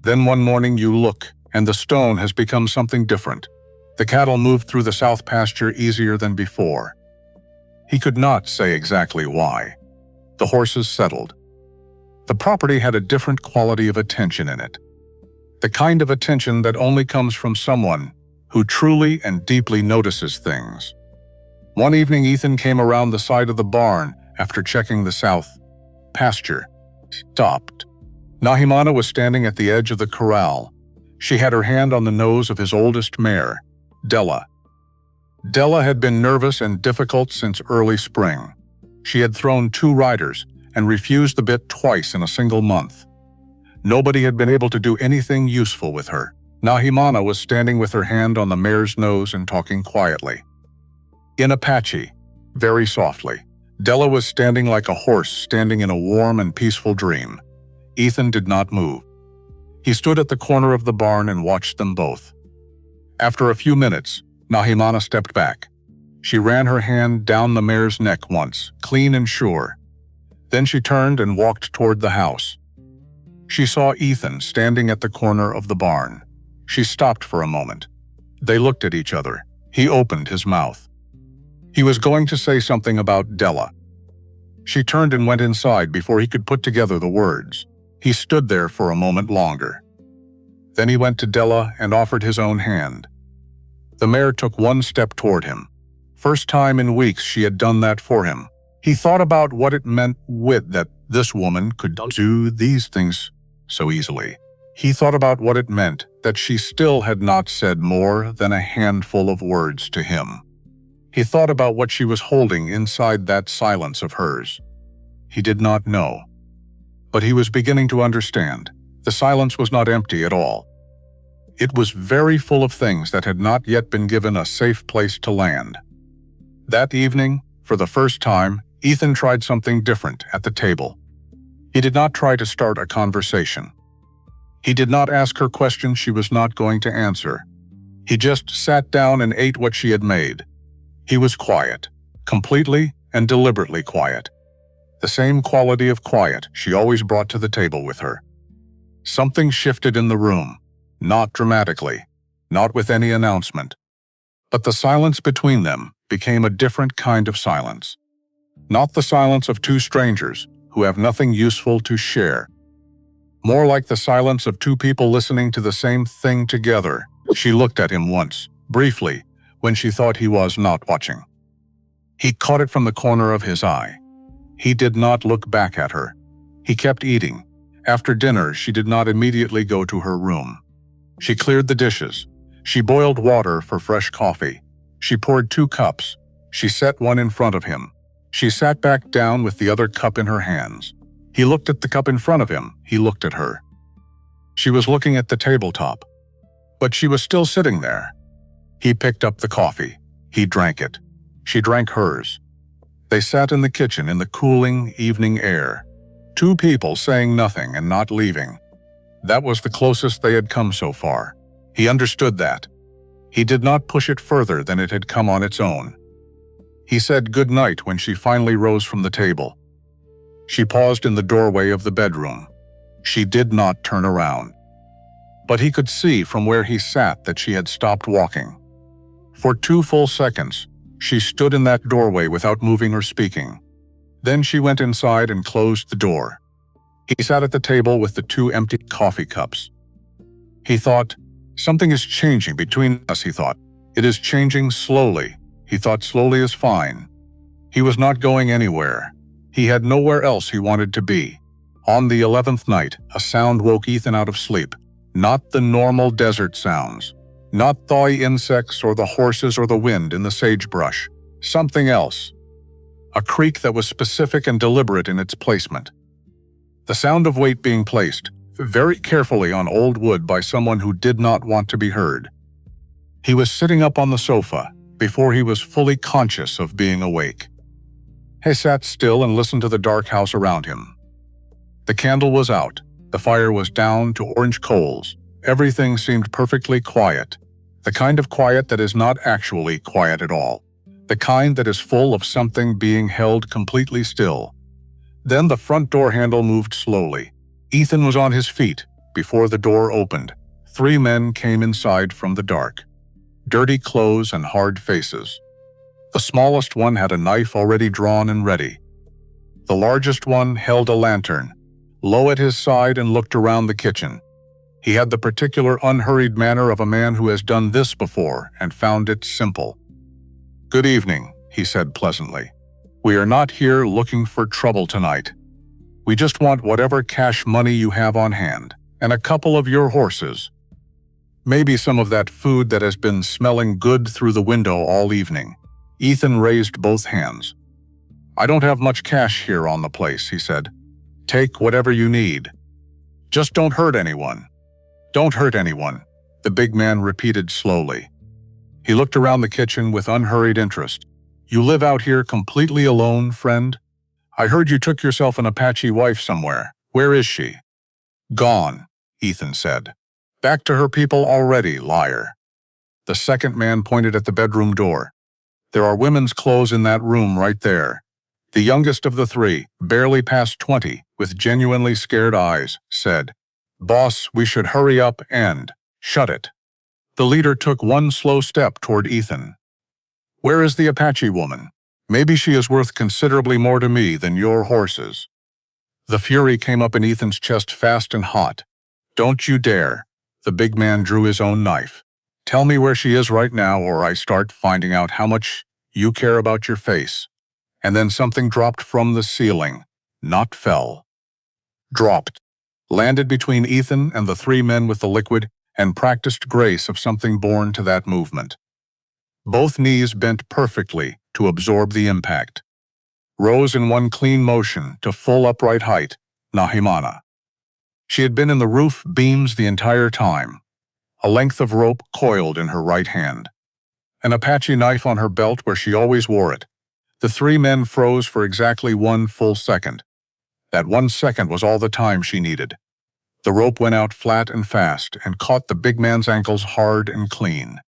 Then one morning you look, and the stone has become something different. The cattle moved through the south pasture easier than before. He could not say exactly why. The horses settled. The property had a different quality of attention in it. The kind of attention that only comes from someone who truly and deeply notices things. One evening Ethan came around the side of the barn after checking the south pasture. Stopped. Nahimana was standing at the edge of the corral. She had her hand on the nose of his oldest mare, Della. Della had been nervous and difficult since early spring. She had thrown 2 riders and refused the bit twice in a single month. Nobody had been able to do anything useful with her. Nahimana was standing with her hand on the mare's nose and talking quietly. In Apache, very softly, Della was standing like a horse standing in a warm and peaceful dream. Ethan did not move. He stood at the corner of the barn and watched them both. After a few minutes, Nahimana stepped back. She ran her hand down the mare's neck once, clean and sure. Then she turned and walked toward the house. She saw Ethan standing at the corner of the barn. She stopped for a moment. They looked at each other. He opened his mouth. He was going to say something about Della. She turned and went inside before he could put together the words. He stood there for a moment longer. Then he went to Della and offered his own hand. The mare took 1 step toward him. First time in weeks she had done that for him. He thought about what it meant that this woman could do these things so easily. He thought about what it meant that she still had not said more than a handful of words to him. He thought about what she was holding inside that silence of hers. He did not know. But he was beginning to understand. The silence was not empty at all. It was very full of things that had not yet been given a safe place to land. That evening, for the first time, Ethan tried something different at the table. He did not try to start a conversation. He did not ask her questions she was not going to answer. He just sat down and ate what she had made. He was quiet, completely and deliberately quiet. The same quality of quiet she always brought to the table with her. Something shifted in the room, not dramatically, not with any announcement. But the silence between them became a different kind of silence. Not the silence of 2 strangers who have nothing useful to share. More like the silence of 2 people listening to the same thing together. She looked at him once, briefly, when she thought he was not watching. He caught it from the corner of his eye. He did not look back at her. He kept eating. After dinner, she did not immediately go to her room. She cleared the dishes. She boiled water for fresh coffee. She poured 2 cups. She set one in front of him. She sat back down with the other cup in her hands. He looked at the cup in front of him. He looked at her. She was looking at the tabletop. But she was still sitting there. He picked up the coffee. He drank it. She drank hers. They sat in the kitchen in the cooling evening air. 2 people saying nothing and not leaving. That was the closest they had come so far. He understood that. He did not push it further than it had come on its own. He said good night when she finally rose from the table. She paused in the doorway of the bedroom. She did not turn around. But he could see from where he sat that she had stopped walking. For 2 full seconds, she stood in that doorway without moving or speaking. Then she went inside and closed the door. He sat at the table with the 2 empty coffee cups. He thought, something is changing between us, he thought. It is changing slowly. He thought slowly is fine. He was not going anywhere. He had nowhere else he wanted to be. On the 11th night, a sound woke Ethan out of sleep. Not the normal desert sounds. Not thaw insects or the horses or the wind in the sagebrush. Something else. A creak that was specific and deliberate in its placement. The sound of weight being placed very carefully on old wood by someone who did not want to be heard. He was sitting up on the sofa before he was fully conscious of being awake. He sat still and listened to the dark house around him. The candle was out. The fire was down to orange coals. Everything seemed perfectly quiet. The kind of quiet that is not actually quiet at all. The kind that is full of something being held completely still. Then the front door handle moved slowly. Ethan was on his feet before the door opened. 3 men came inside from the dark. Dirty clothes and hard faces. The smallest one had a knife already drawn and ready. The largest one held a lantern, low at his side, and looked around the kitchen. He had the particular unhurried manner of a man who has done this before and found it simple. "Good evening," he said pleasantly. "We are not here looking for trouble tonight. We just want whatever cash money you have on hand, and a couple of your horses." Maybe some of that food that has been smelling good through the window all evening. Ethan raised both hands. I don't have much cash here on the place, he said. Take whatever you need. Just don't hurt anyone. Don't hurt anyone, the big man repeated slowly. He looked around the kitchen with unhurried interest. You live out here completely alone, friend? I heard you took yourself an Apache wife somewhere. Where is she? Gone, Ethan said. Back to her people already, liar. The second man pointed at the bedroom door. There are women's clothes in that room right there. The youngest of the three, barely past 20, with genuinely scared eyes, said, Boss, we should hurry up and shut it. The leader took one slow step toward Ethan. Where is the Apache woman? Maybe she is worth considerably more to me than your horses. The fury came up in Ethan's chest fast and hot. Don't you dare. The big man drew his own knife. Tell me where she is right now or I start finding out how much you care about your face. And then something dropped from the ceiling, not fell. Dropped. Landed between Ethan and the three men with the liquid and practiced grace of something born to that movement. Both knees bent perfectly to absorb the impact. Rose in one clean motion to full upright height, Nahimana. She had been in the roof beams the entire time. A length of rope coiled in her right hand. An Apache knife on her belt where she always wore it. The three men froze for exactly 1 full second. That 1 second was all the time she needed. The rope went out flat and fast and caught the big man's ankles hard and clean.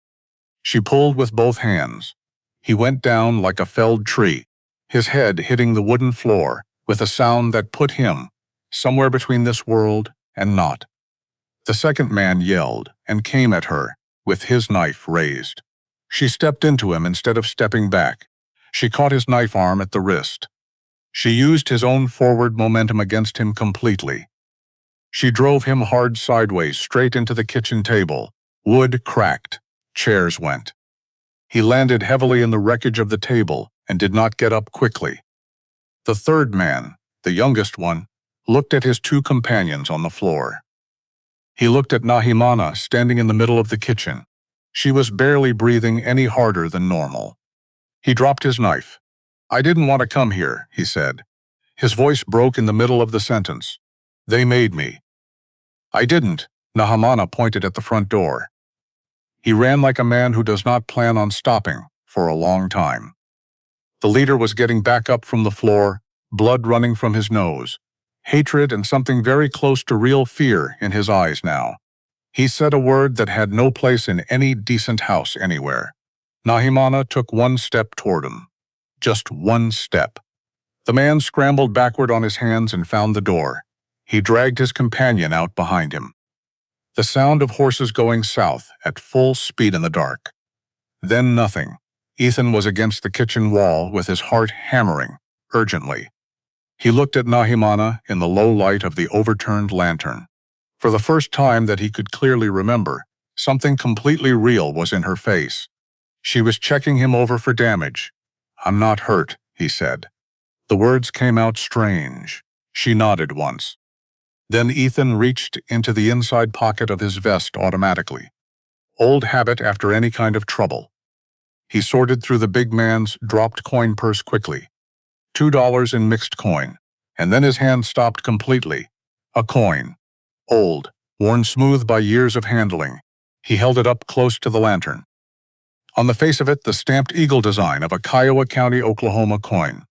She pulled with both hands. He went down like a felled tree, his head hitting the wooden floor with a sound that put him somewhere between this world and not. The second man yelled and came at her with his knife raised. She stepped into him instead of stepping back. She caught his knife arm at the wrist. She used his own forward momentum against him completely. She drove him hard sideways straight into the kitchen table. Wood cracked. Chairs went. He landed heavily in the wreckage of the table and did not get up quickly. The third man, the youngest one, looked at his two companions on the floor. He looked at Nahimana standing in the middle of the kitchen. She was barely breathing any harder than normal. He dropped his knife. I didn't want to come here, he said. His voice broke in the middle of the sentence. They made me. I didn't, Nahimana pointed at the front door. He ran like a man who does not plan on stopping for a long time. The leader was getting back up from the floor, blood running from his nose, hatred and something very close to real fear in his eyes now. He said a word that had no place in any decent house anywhere. Nahimana took one step toward him. Just one step. The man scrambled backward on his hands and found the door. He dragged his companion out behind him. The sound of horses going south at full speed in the dark. Then nothing. Ethan was against the kitchen wall with his heart hammering, urgently. He looked at Nahimana in the low light of the overturned lantern. For the first time that he could clearly remember, something completely real was in her face. She was checking him over for damage. I'm not hurt, he said. The words came out strange. She nodded once. Then Ethan reached into the inside pocket of his vest automatically. Old habit after any kind of trouble. He sorted through the big man's dropped coin purse quickly. $2 in mixed coin. And then his hand stopped completely. A coin. Old, worn smooth by years of handling. He held it up close to the lantern. On the face of it, the stamped eagle design of a Kiowa County, Oklahoma coin.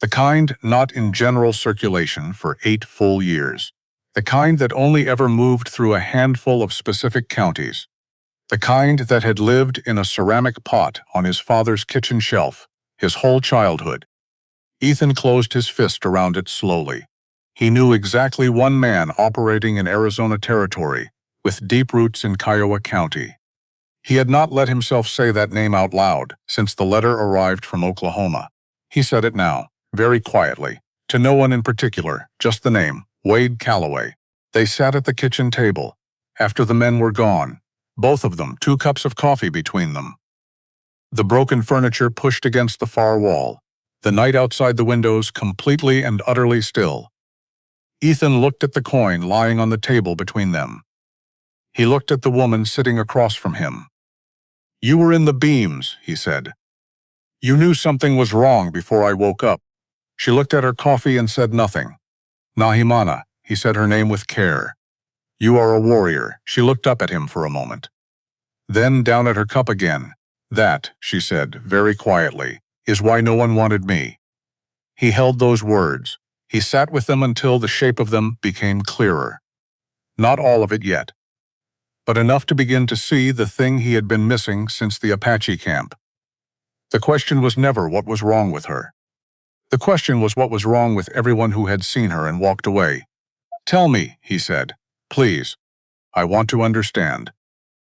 The kind not in general circulation for 8 full years. The kind that only ever moved through a handful of specific counties. The kind that had lived in a ceramic pot on his father's kitchen shelf his whole childhood. Ethan closed his fist around it slowly. He knew exactly one man operating in Arizona territory with deep roots in Kiowa County. He had not let himself say that name out loud since the letter arrived from Oklahoma. He said it now, very quietly, to no one in particular, just the name, Wade Calloway. They sat at the kitchen table. After the men were gone, both of them, 2 cups of coffee between them. The broken furniture pushed against the far wall, the night outside the windows completely and utterly still. Ethan looked at the coin lying on the table between them. He looked at the woman sitting across from him. "You were in the beams," he said. "You knew something was wrong before I woke up." She looked at her coffee and said nothing. "Nahimana," he said her name with care. "You are a warrior." She looked up at him for a moment. Then down at her cup again. "That," she said, very quietly, "is why no one wanted me." He held those words. He sat with them until the shape of them became clearer. Not all of it yet, but enough to begin to see the thing he had been missing since the Apache camp. The question was never what was wrong with her. The question was what was wrong with everyone who had seen her and walked away. "Tell me," he said. "Please. I want to understand."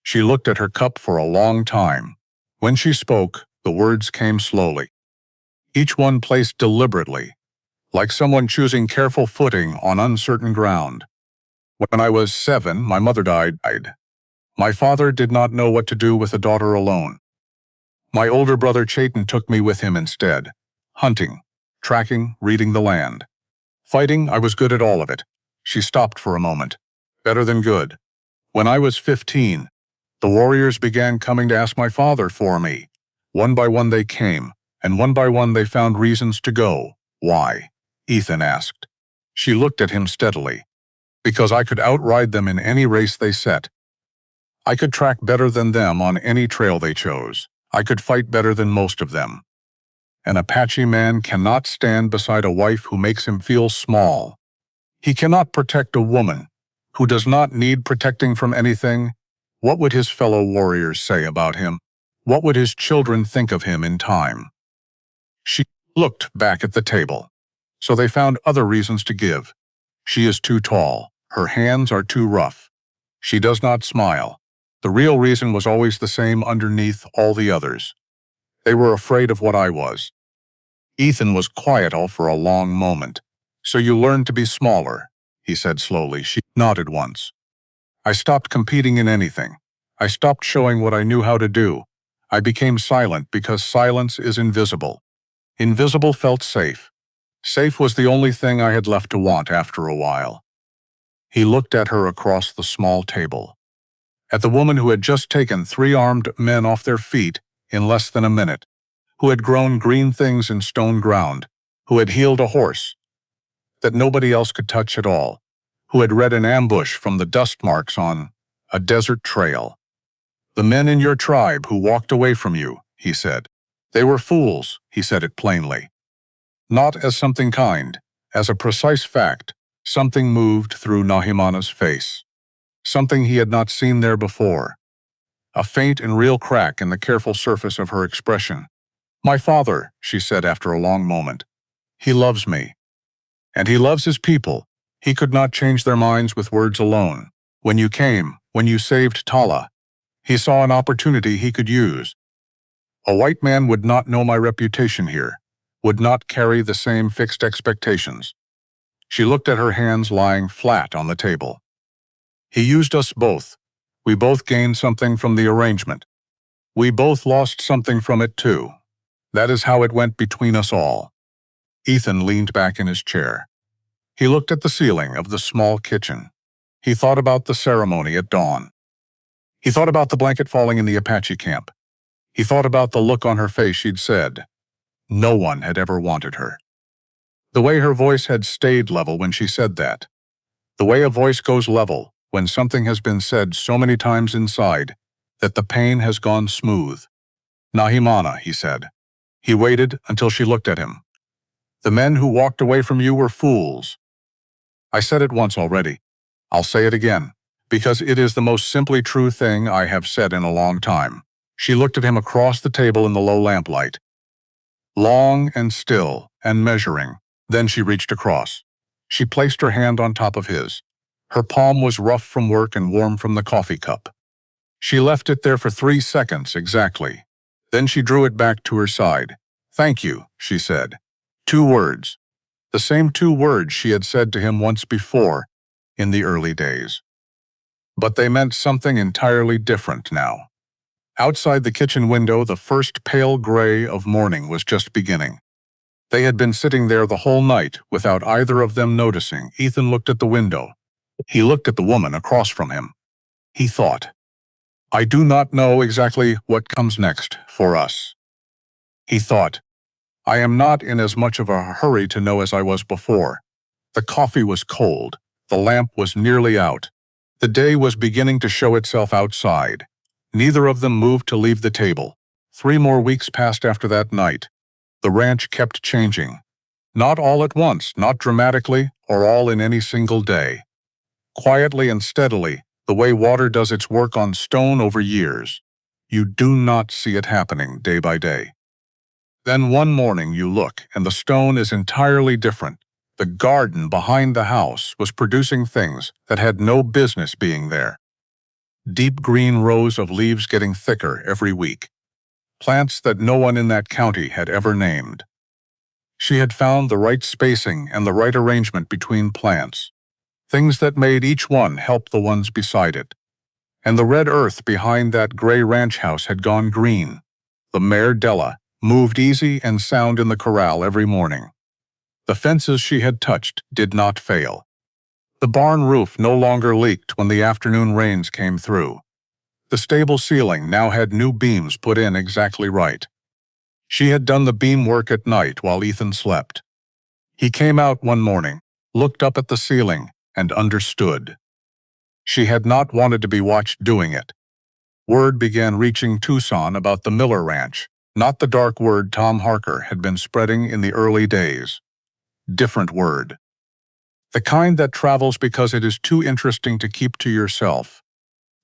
She looked at her cup for a long time. When she spoke, the words came slowly. Each one placed deliberately, like someone choosing careful footing on uncertain ground. "When I was 7, my mother died. My father did not know what to do with a daughter alone. My older brother Chaitan took me with him instead. Hunting, tracking, reading the land. Fighting, I was good at all of it." She stopped for a moment. "Better than good. When I was 15, the warriors began coming to ask my father for me. One by one they came, and one by one they found reasons to go." "Why?" Ethan asked. She looked at him steadily. "Because I could outride them in any race they set. I could track better than them on any trail they chose. I could fight better than most of them. An Apache man cannot stand beside a wife who makes him feel small. He cannot protect a woman who does not need protecting from anything. What would his fellow warriors say about him? What would his children think of him in time?" She looked back at the table. "So they found other reasons to give. She is too tall. Her hands are too rough. She does not smile. The real reason was always the same underneath all the others. They were afraid of what I was." Ethan was quiet for a long moment. "So you learned to be smaller," he said slowly. She nodded once. "I stopped competing in anything. I stopped showing what I knew how to do. I became silent because silence is invisible. Invisible felt safe. Safe was the only thing I had left to want after a while." He looked at her across the small table. At the woman who had just taken 3 armed men off their feet in less than a minute, who had grown green things in stone ground, who had healed a horse that nobody else could touch at all, who had read an ambush from the dust marks on a desert trail. "The men in your tribe who walked away from you," he said. "They were fools," he said it plainly. Not as something kind, as a precise fact. Something moved through Nahimana's face. Something he had not seen there before. A faint and real crack in the careful surface of her expression. "My father," she said after a long moment. "He loves me. And he loves his people. He could not change their minds with words alone. When you came, when you saved Tala, he saw an opportunity he could use. A white man would not know my reputation here, would not carry the same fixed expectations." She looked at her hands lying flat on the table. "He used us both. We both gained something from the arrangement. We both lost something from it too. That is how it went between us all." Ethan leaned back in his chair. He looked at the ceiling of the small kitchen. He thought about the ceremony at dawn. He thought about the blanket falling in the Apache camp. He thought about the look on her face. She'd said no one had ever wanted her. The way her voice had stayed level when she said that. The way a voice goes level when something has been said so many times inside that the pain has gone smooth. "Nahimana," he said. He waited until she looked at him. "The men who walked away from you were fools. I said it once already. I'll say it again, because it is the most simply true thing I have said in a long time." She looked at him across the table in the low lamplight. Long and still and measuring. Then she reached across. She placed her hand on top of his. Her palm was rough from work and warm from the coffee cup. She left it there for 3 seconds exactly. Then she drew it back to her side. "Thank you," she said. 2 words. The same 2 words she had said to him once before, in the early days. But they meant something entirely different now. Outside the kitchen window, the first pale gray of morning was just beginning. They had been sitting there the whole night without either of them noticing. Ethan looked at the window. He looked at the woman across from him. He thought, I do not know exactly what comes next for us. He thought, I am not in as much of a hurry to know as I was before. The coffee was cold. The lamp was nearly out. The day was beginning to show itself outside. Neither of them moved to leave the table. 3 more weeks passed after that night. The ranch kept changing. Not all at once, not dramatically, or all in any single day. Quietly and steadily, the way water does its work on stone over years. You do not see it happening day by day. Then one morning you look, and the stone is entirely different. The garden behind the house was producing things that had no business being there. Deep green rows of leaves getting thicker every week. Plants that no one in that county had ever named. She had found the right spacing and the right arrangement between plants. Things that made each one help the ones beside it. And the red earth behind that gray ranch house had gone green. The mare Della moved easy and sound in the corral every morning. The fences she had touched did not fail. The barn roof no longer leaked when the afternoon rains came through. The stable ceiling now had new beams put in exactly right. She had done the beam work at night while Ethan slept. He came out one morning, looked up at the ceiling, and understood. She had not wanted to be watched doing it. Word began reaching Tucson about the Miller Ranch, not the dark word Tom Harker had been spreading in the early days. Different word. The kind that travels because it is too interesting to keep to yourself.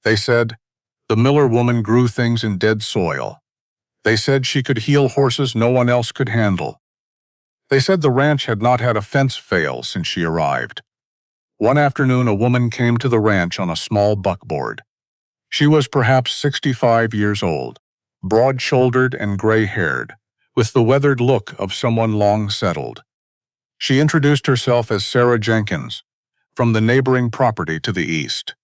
They said, the Miller woman grew things in dead soil. They said she could heal horses no one else could handle. They said the ranch had not had a fence fail since she arrived. One afternoon a woman came to the ranch on a small buckboard. She was perhaps 65 years old, broad-shouldered and gray-haired, with the weathered look of someone long settled. She introduced herself as Sarah Jenkins, from the neighboring property to the east.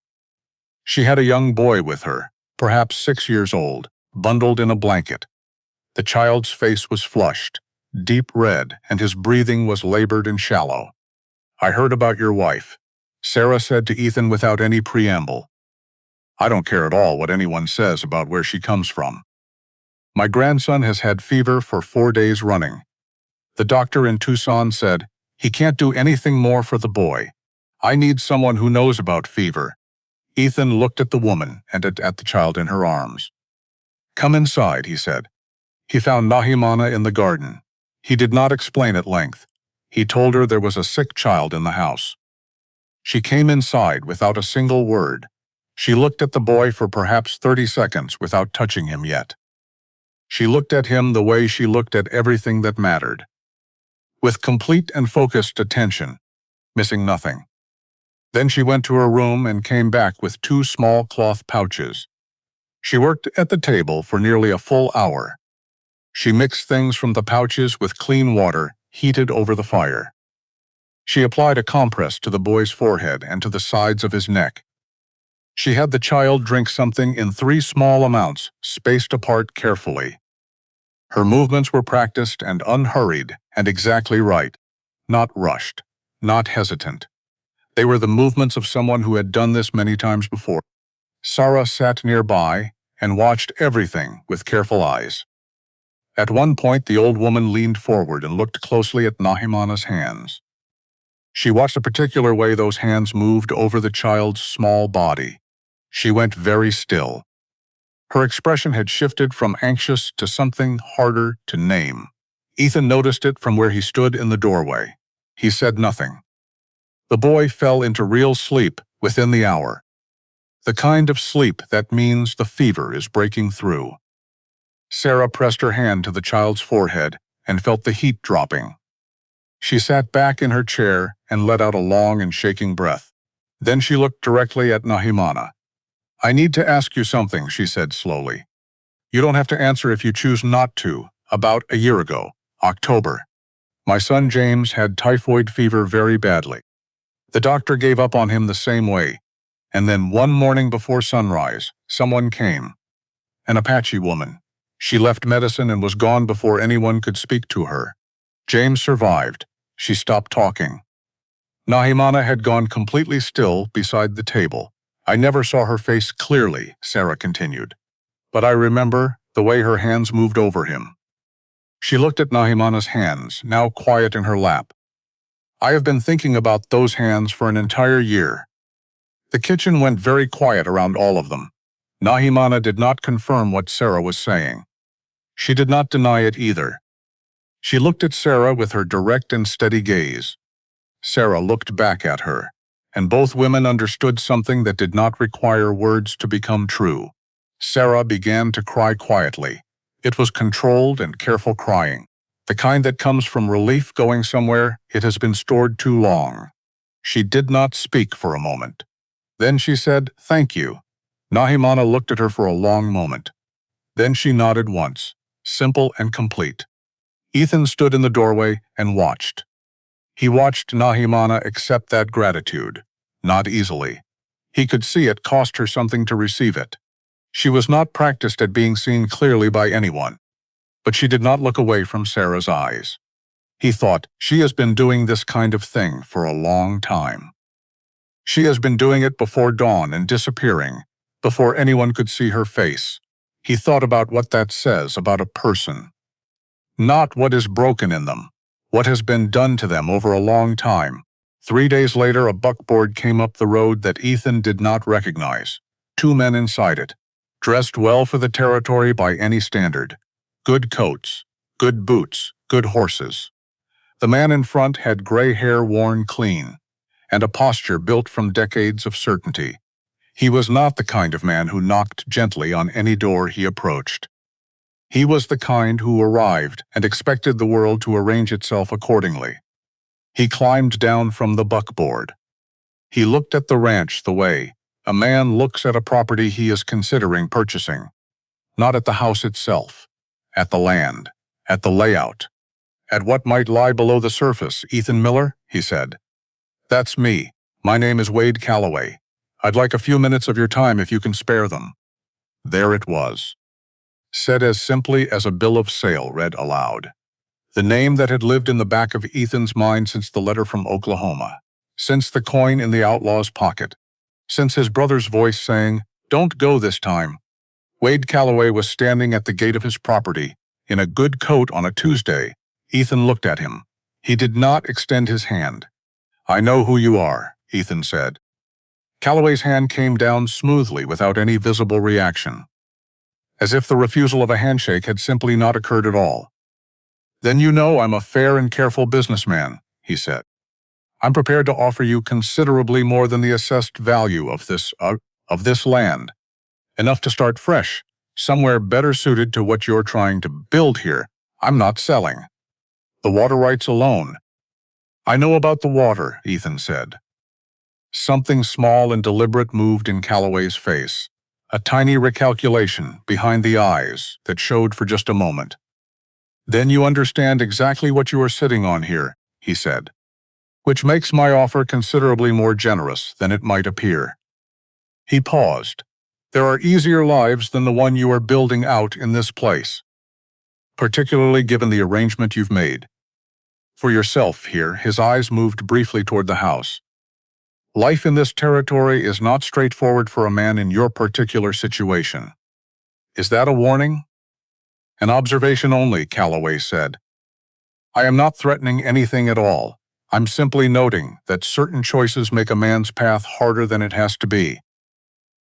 She had a young boy with her, perhaps 6 years old, bundled in a blanket. The child's face was flushed, deep red, and his breathing was labored and shallow. I heard about your wife, Sarah said to Ethan without any preamble. I don't care at all what anyone says about where she comes from. My grandson has had fever for 4 days running. The doctor in Tucson said, he can't do anything more for the boy. I need someone who knows about fever. Ethan looked at the woman and at the child in her arms. Come inside, he said. He found Nahimana in the garden. He did not explain at length. He told her there was a sick child in the house. She came inside without a single word. She looked at the boy for perhaps 30 seconds without touching him yet. She looked at him the way she looked at everything that mattered. With complete and focused attention, missing nothing. Then she went to her room and came back with 2 small cloth pouches. She worked at the table for nearly a full hour. She mixed things from the pouches with clean water heated over the fire. She applied a compress to the boy's forehead and to the sides of his neck. She had the child drink something in 3 small amounts, spaced apart carefully. Her movements were practiced and unhurried and exactly right, not rushed, not hesitant. They were the movements of someone who had done this many times before. Sarah sat nearby and watched everything with careful eyes. At one point, the old woman leaned forward and looked closely at Nahimana's hands. She watched the particular way those hands moved over the child's small body. She went very still. Her expression had shifted from anxious to something harder to name. Ethan noticed it from where he stood in the doorway. He said nothing. The boy fell into real sleep within the hour. The kind of sleep that means the fever is breaking through. Sarah pressed her hand to the child's forehead and felt the heat dropping. She sat back in her chair and let out a long and shaking breath. Then she looked directly at Nahimana. I need to ask you something, she said slowly. You don't have to answer if you choose not to. About a year ago, October, my son James had typhoid fever very badly. The doctor gave up on him the same way. And then one morning before sunrise, someone came. An Apache woman. She left medicine and was gone before anyone could speak to her. James survived. She stopped talking. Nahimana had gone completely still beside the table, I never saw her face clearly, Sarah continued. But I remember the way her hands moved over him. She looked at Nahimana's hands, now quiet in her lap. I have been thinking about those hands for an entire year. The kitchen went very quiet around all of them. Nahimana did not confirm what Sarah was saying. She did not deny it either. She looked at Sarah with her direct and steady gaze. Sarah looked back at her, and both women understood something that did not require words to become true. Sarah began to cry quietly. It was controlled and careful crying, the kind that comes from relief going somewhere it has been stored too long. She did not speak for a moment. Then she said, "Thank you." Nahimana looked at her for a long moment. Then she nodded once, simple and complete. Ethan stood in the doorway and watched. He watched Nahimana accept that gratitude, not easily. He could see it cost her something to receive it. She was not practiced at being seen clearly by anyone, but she did not look away from Sarah's eyes. He thought, she has been doing this kind of thing for a long time. She has been doing it before dawn and disappearing, before anyone could see her face. He thought about what that says about a person. Not what is broken in them, what has been done to them over a long time. 3 days later, a buckboard came up the road that Ethan did not recognize. 2 men inside it, dressed well for the territory by any standard. Good coats, good boots, good horses. The man in front had gray hair worn clean, and a posture built from decades of certainty. He was not the kind of man who knocked gently on any door he approached. He was the kind who arrived and expected the world to arrange itself accordingly. He climbed down from the buckboard. He looked at the ranch the way a man looks at a property he is considering purchasing. Not at the house itself, at the land, at the layout, at what might lie below the surface. "Ethan Miller," he said. "That's me. My name is Wade Calloway. I'd like a few minutes of your time if you can spare them." There it was, said as simply as a bill of sale read aloud. The name that had lived in the back of Ethan's mind since the letter from Oklahoma, since the coin in the outlaw's pocket, since his brother's voice saying, "Don't go this time." Wade Calloway was standing at the gate of his property, in a good coat on a Tuesday. Ethan looked at him. He did not extend his hand. "I know who you are," Ethan said. Calloway's hand came down smoothly without any visible reaction, as if the refusal of a handshake had simply not occurred at all. "Then you know I'm a fair and careful businessman," he said. "I'm prepared to offer you considerably more than the assessed value of this land. Enough to start fresh, somewhere better suited to what you're trying to build here. I'm not selling. The water rights alone." "I know about the water," Ethan said. Something small and deliberate moved in Calloway's face, a tiny recalculation behind the eyes that showed for just a moment. "Then you understand exactly what you are sitting on here," he said, "which makes my offer considerably more generous than it might appear." He paused. "There are easier lives than the one you are building out in this place, particularly given the arrangement you've made for yourself here." His eyes moved briefly toward the house. "Life in this territory is not straightforward for a man in your particular situation." "Is that a warning?" "An observation only," Calloway said. "I am not threatening anything at all. I'm simply noting that certain choices make a man's path harder than it has to be.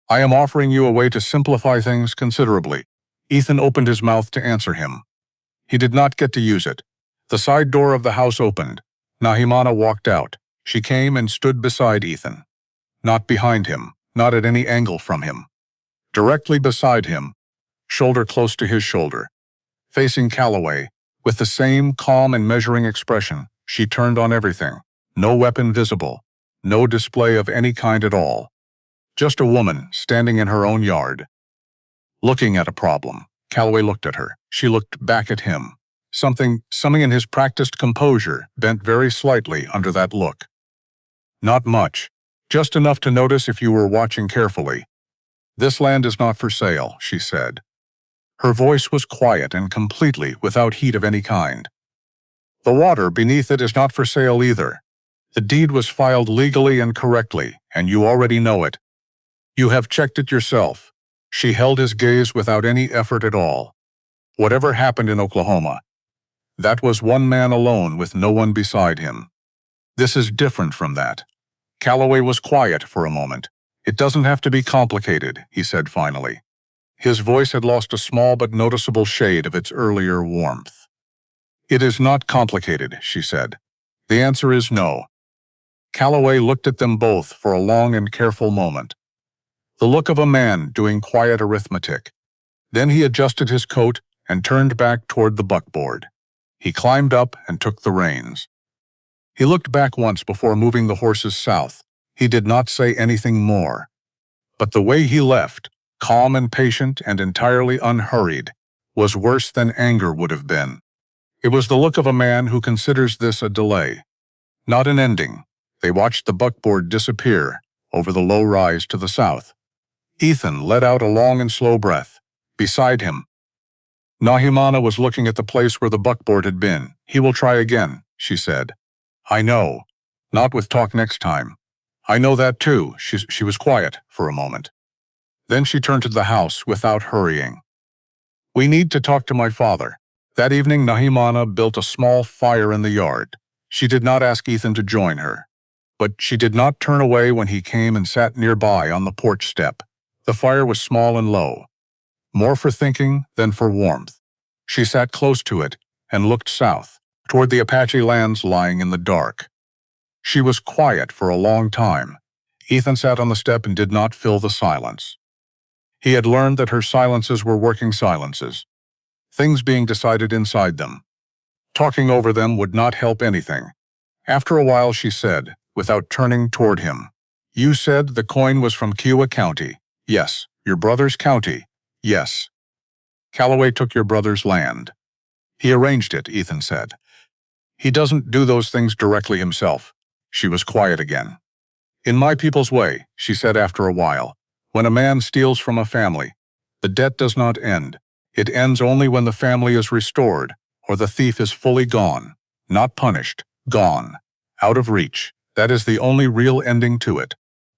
I am offering you a way to simplify things considerably." Ethan opened his mouth to answer him. He did not get to use it. The side door of the house opened. Nahimana walked out. She came and stood beside Ethan. Not behind him, not at any angle from him. Directly beside him, shoulder close to his shoulder. Facing Calloway, with the same calm and measuring expression, she turned on everything. No weapon visible. No display of any kind at all. Just a woman standing in her own yard, looking at a problem. Calloway looked at her. She looked back at him. Something in his practiced composure bent very slightly under that look. "Not much. Just enough to notice if you were watching carefully. This land is not for sale," she said. Her voice was quiet and completely without heat of any kind. "The water beneath it is not for sale either. The deed was filed legally and correctly, and you already know it. You have checked it yourself. She held his gaze without any effort at all. Whatever happened in Oklahoma, that was one man alone with no one beside him. This is different from that. Calloway was quiet for a moment. It doesn't have to be complicated, he said finally. His voice had lost a small but noticeable shade of its earlier warmth. It is not complicated, she said. The answer is no. Calloway looked at them both for a long and careful moment. The look of a man doing quiet arithmetic. Then he adjusted his coat and turned back toward the buckboard. He climbed up and took the reins. He looked back once before moving the horses south. He did not say anything more. But the way he left, calm and patient and entirely unhurried, was worse than anger would have been. It was the look of a man who considers this a delay, not an ending. They watched the buckboard disappear over the low rise to the south. Ethan let out a long and slow breath. Beside him, Nahimana was looking at the place where the buckboard had been. He will try again, she said. I know. Not with talk next time. I know that too. She was quiet for a moment. Then she turned to the house without hurrying. We need to talk to my father. That evening, Nahimana built a small fire in the yard. She did not ask Ethan to join her. But she did not turn away when he came and sat nearby on the porch step. The fire was small and low, more for thinking than for warmth. She sat close to it and looked south, toward the Apache lands lying in the dark. She was quiet for a long time. Ethan sat on the step and did not fill the silence. He had learned that her silences were working silences, things being decided inside them. Talking over them would not help anything. After a while she said, without turning toward him, You said the coin was from Kiowa County. Yes. Your brother's county. Yes. Calloway took your brother's land. He arranged it, Ethan said. He doesn't do those things directly himself. She was quiet again. In my people's way, she said after a while, when a man steals from a family, the debt does not end. It ends only when the family is restored, or the thief is fully gone, not punished, gone, out of reach. That is the only real ending to it.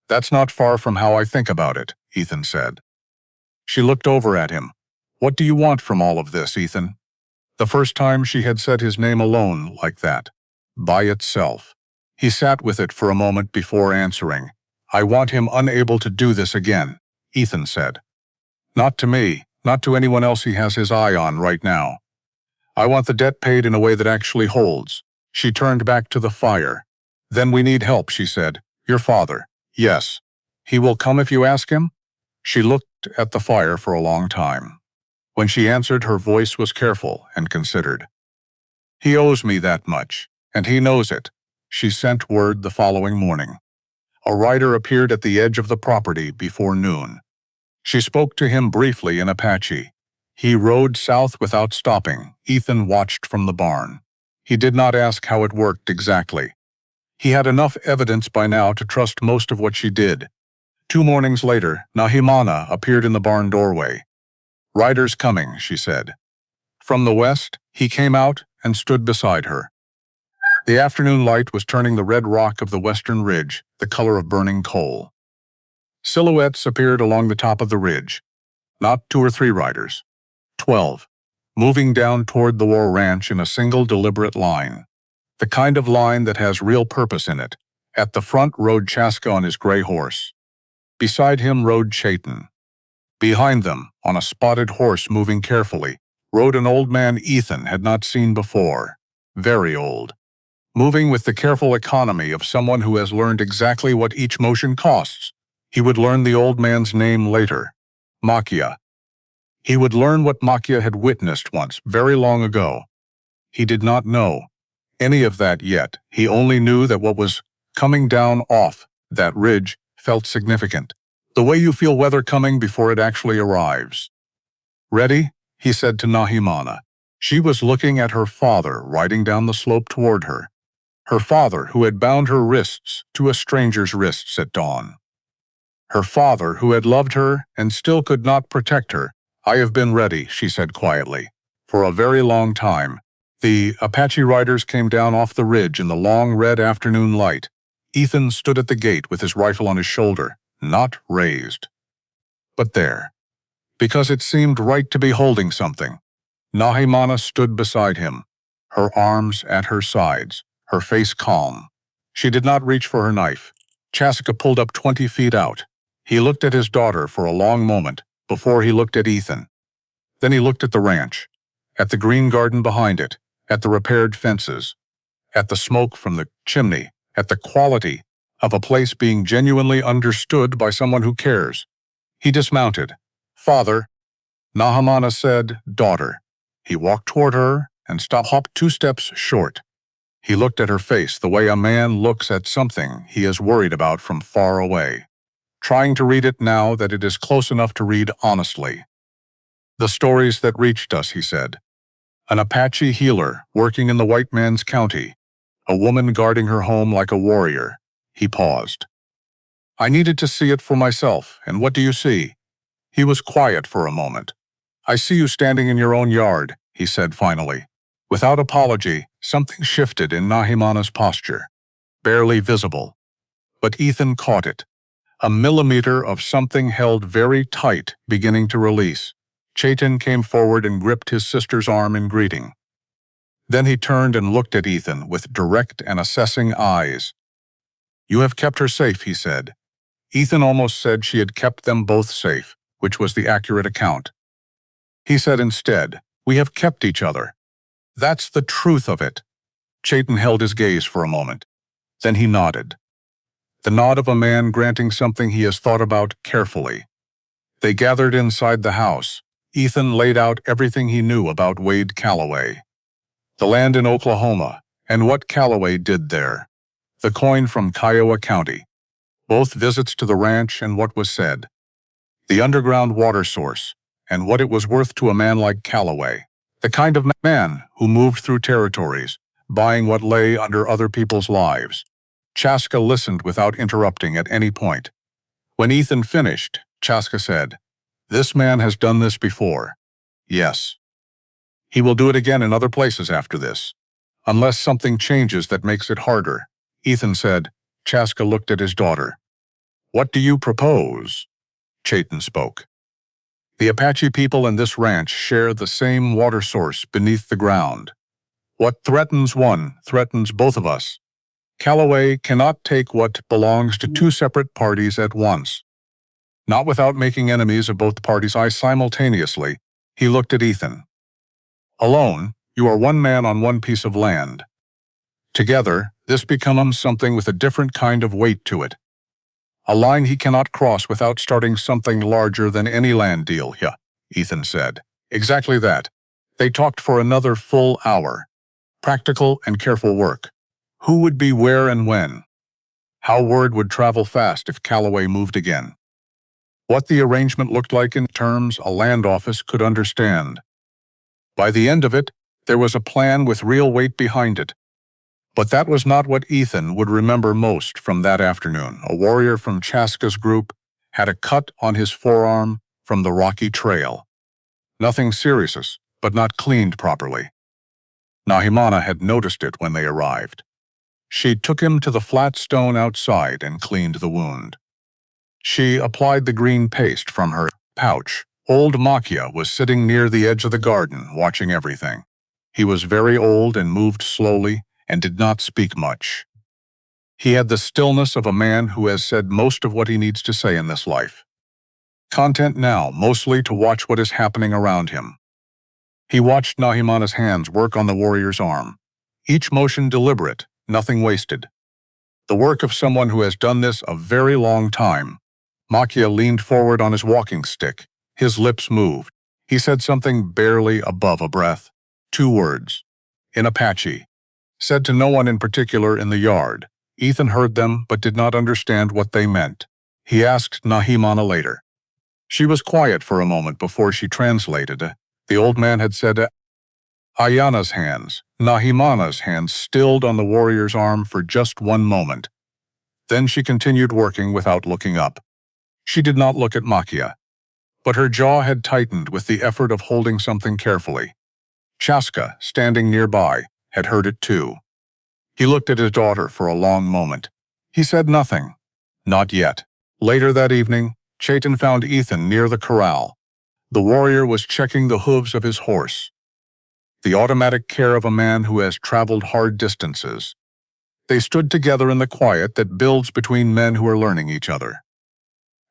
That's not far from how I think about it, Ethan said. She looked over at him. What do you want from all of this, Ethan? The first time she had said his name alone like that, by itself. He sat with it for a moment before answering. I want him unable to do this again, Ethan said. Not to me, not to anyone else he has his eye on right now. I want the debt paid in a way that actually holds. She turned back to the fire. Then we need help, she said. Your father. Yes. He will come if you ask him? She looked at the fire for a long time. When she answered, her voice was careful and considered. He owes me that much, and he knows it. She sent word the following morning. A rider appeared at the edge of the property before noon. She spoke to him briefly in Apache. He rode south without stopping. Ethan watched from the barn. He did not ask how it worked exactly. He had enough evidence by now to trust most of what she did. 2 mornings later, Nahimana appeared in the barn doorway. Riders coming, she said. From the west, he came out and stood beside her. The afternoon light was turning the red rock of the western ridge the color of burning coal. Silhouettes appeared along the top of the ridge. Not 2 or 3 riders. 12. Moving down toward the war ranch in a single deliberate line. The kind of line that has real purpose in it. At the front rode Chaska on his gray horse. Beside him rode Chayton. Behind them, on a spotted horse moving carefully, rode an old man Ethan had not seen before. Very old. Moving with the careful economy of someone who has learned exactly what each motion costs. He would learn the old man's name later. Makia. He would learn what Makia had witnessed once, very long ago. He did not know any of that yet. He only knew that what was coming down off that ridge felt significant. The way you feel weather coming before it actually arrives. Ready? He said to Nahimana. She was looking at her father riding down the slope toward her. Her father who had bound her wrists to a stranger's wrists at dawn. Her father who had loved her and still could not protect her. I have been ready, she said quietly, for a very long time. The Apache riders came down off the ridge in the long red afternoon light. Ethan stood at the gate with his rifle on his shoulder, not raised. But there, because it seemed right to be holding something, Nahimana stood beside him, her arms at her sides, her face calm. She did not reach for her knife. Chaska pulled up 20 feet out. He looked at his daughter for a long moment before he looked at Ethan. Then he looked at the ranch, at the green garden behind it, at the repaired fences, at the smoke from the chimney, at the quality of a place being genuinely understood by someone who cares. He dismounted. "Father," Nahimana said, "Daughter." He walked toward her and hopped 2 steps short. He looked at her face the way a man looks at something he is worried about from far away, trying to read it now that it is close enough to read honestly. "The stories that reached us," he said. "An Apache healer working in the white man's county. A woman guarding her home like a warrior." He paused. "I needed to see it for myself, and what do you see?" He was quiet for a moment. "I see you standing in your own yard," he said finally. Without apology, something shifted in Nahimana's posture, barely visible. But Ethan caught it. A millimeter of something held very tight, beginning to release. Chaitin came forward and gripped his sister's arm in greeting. Then he turned and looked at Ethan with direct and assessing eyes. "You have kept her safe," he said. Ethan almost said she had kept them both safe, which was the accurate account. He said instead, "We have kept each other. That's the truth of it." Chaitin held his gaze for a moment. Then he nodded. The nod of a man granting something he has thought about carefully. They gathered inside the house. Ethan laid out everything he knew about Wade Calloway. The land in Oklahoma, and what Calloway did there. The coin from Kiowa County. Both visits to the ranch and what was said. The underground water source, and what it was worth to a man like Calloway. The kind of man who moved through territories, buying what lay under other people's lives. Chaska listened without interrupting at any point. When Ethan finished, Chaska said, "This man has done this before." "Yes. He will do it again in other places after this. Unless something changes that makes it harder," Ethan said. Chaska looked at his daughter. "What do you propose?" Chaitin spoke. "The Apache people and this ranch share the same water source beneath the ground. What threatens one threatens both of us. Calloway cannot take what belongs to 2 separate parties at once. Not without making enemies of both parties." I simultaneously, he looked at Ethan. "Alone, you are one man on one piece of land. Together, this becomes something with a different kind of weight to it. A line he cannot cross without starting something larger than any land deal." "Yeah," Ethan said. "Exactly that." They talked for another full hour. Practical and careful work. Who would be where and when? How word would travel fast if Calloway moved again. What the arrangement looked like in terms a land office could understand. By the end of it, there was a plan with real weight behind it. But that was not what Ethan would remember most from that afternoon. A warrior from Chaska's group had a cut on his forearm from the rocky trail. Nothing serious, but not cleaned properly. Nahimana had noticed it when they arrived. She took him to the flat stone outside and cleaned the wound. She applied the green paste from her pouch. Old Makia was sitting near the edge of the garden, watching everything. He was very old and moved slowly and did not speak much. He had the stillness of a man who has said most of what he needs to say in this life. Content now, mostly to watch what is happening around him. He watched Nahimana's hands work on the warrior's arm. Each motion deliberate, nothing wasted. The work of someone who has done this a very long time. Makia leaned forward on his walking stick. His lips moved. He said something barely above a breath. 2 words. In Apache. Said to no one in particular in the yard. Ethan heard them but did not understand what they meant. He asked Nahimana later. She was quiet for a moment before she translated. The old man had said, Ayana's hands, Nahimana's hands stilled on the warrior's arm for just one moment. Then she continued working without looking up. She did not look at Makia, but her jaw had tightened with the effort of holding something carefully. Chaska, standing nearby, had heard it too. He looked at his daughter for a long moment. He said nothing. Not yet. Later that evening, Chaitan found Ethan near the corral. The warrior was checking the hooves of his horse, the automatic care of a man who has traveled hard distances. They stood together in the quiet that builds between men who are learning each other.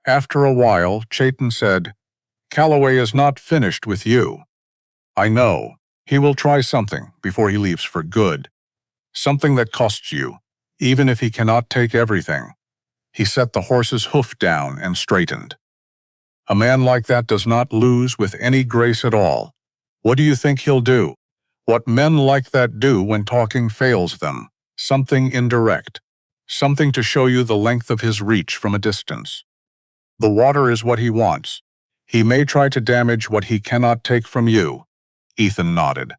After a while, Chaitan said, "Calloway is not finished with you. I know. He will try something before he leaves for good. Something that costs you, even if he cannot take everything." He set the horse's hoof down and straightened. "A man like that does not lose with any grace at all. What do you think he'll do? What men like that do when talking fails them. Something indirect. Something to show you the length of his reach from a distance. The water is what he wants. He may try to damage what he cannot take from you." Ethan nodded.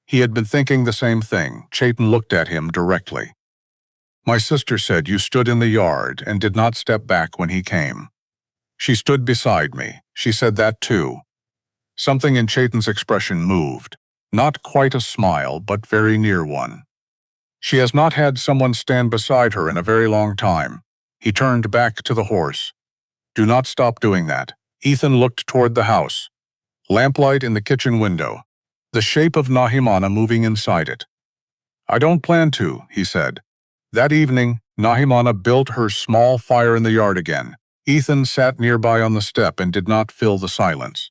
He had been thinking the same thing. Chaitan looked at him directly. "My sister said you stood in the yard and did not step back when he came. She stood beside me. She said that too." Something in Chaitan's expression moved. Not quite a smile, but very near one. "She has not had someone stand beside her in a very long time." He turned back to the horse. "Do not stop doing that." Ethan looked toward the house. Lamplight in the kitchen window. The shape of Nahimana moving inside it. "I don't plan to," he said. That evening, Nahimana built her small fire in the yard again. Ethan sat nearby on the step and did not fill the silence.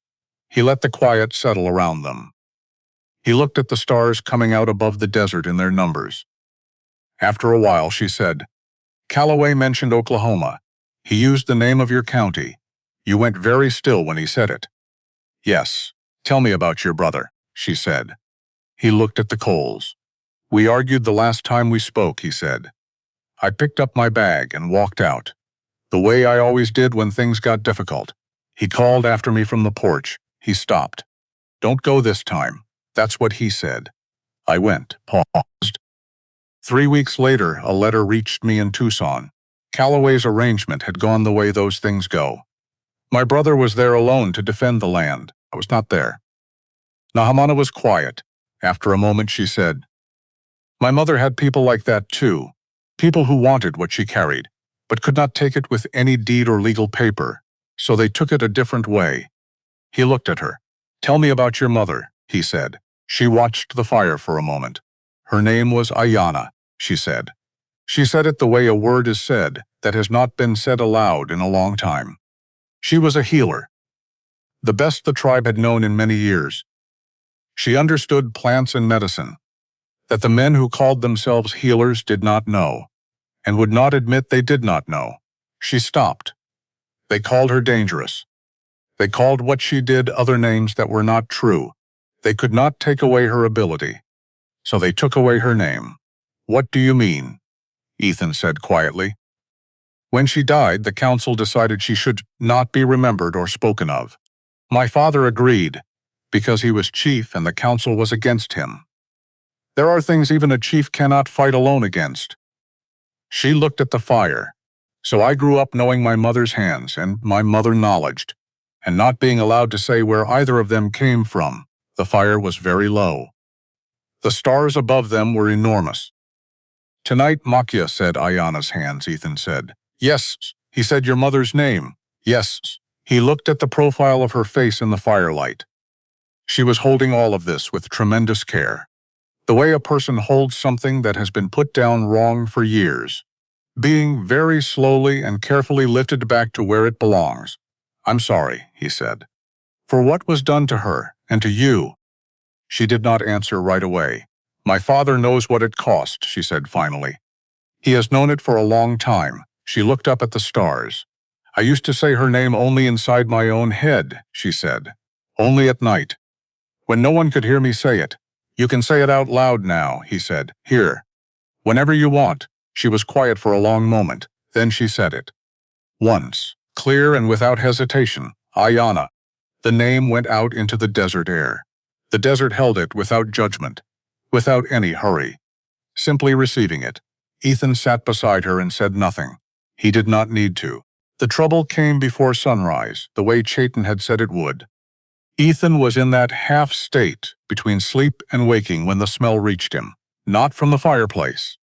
He let the quiet settle around them. He looked at the stars coming out above the desert in their numbers. After a while, she said, "Calloway mentioned Oklahoma. He used the name of your county. You went very still when he said it." "Yes. Tell me about your brother," she said. He looked at the coals. "We argued the last time we spoke," he said. "I picked up my bag and walked out. The way I always did when things got difficult." He called after me from the porch. He stopped. "Don't go this time." That's what he said. I went, paused. 3 weeks later, a letter reached me in Tucson. Calloway's arrangement had gone the way those things go. My brother was there alone to defend the land. I was not there. Nahimana was quiet. After a moment, she said, "My mother had people like that too. People who wanted what she carried, but could not take it with any deed or legal paper, so they took it a different way." He looked at her. "Tell me about your mother," he said. She watched the fire for a moment. "Her name was Ayanna," she said. She said it the way a word is said that has not been said aloud in a long time. She was a healer, the best the tribe had known in many years. She understood plants and medicine, that the men who called themselves healers did not know, and would not admit they did not know. She stopped. They called her dangerous. They called what she did other names that were not true. They could not take away her ability, so they took away her name. "What do you mean?" Ethan said quietly. "When she died, the council decided she should not be remembered or spoken of. My father agreed, because he was chief and the council was against him. There are things even a chief cannot fight alone against." She looked at the fire. "So I grew up knowing my mother's hands and my mother knowledged, and not being allowed to say where either of them came from. The fire was very low. The stars above them were enormous." "Tonight, Makia said Ayanna's hands," Ethan said. "Yes." He said, "Your mother's name." "Yes." He looked at the profile of her face in the firelight. She was holding all of this with tremendous care. The way a person holds something that has been put down wrong for years, being very slowly and carefully lifted back to where it belongs. "I'm sorry," he said, "for what was done to her and to you." She did not answer right away. "My father knows what it cost," she said finally. "He has known it for a long time." She looked up at the stars. "I used to say her name only inside my own head," she said. "Only at night, when no one could hear me say it. You can say it out loud now," he said. "Here. Whenever you want." She was quiet for a long moment. Then she said it. Once, clear and without hesitation, "Ayanna." The name went out into the desert air. The desert held it without judgment, without any hurry, simply receiving it. Ethan sat beside her and said nothing. He did not need to. The trouble came before sunrise, the way Chaitan had said it would. Ethan was in that half state between sleep and waking when the smell reached him, not from the fireplace.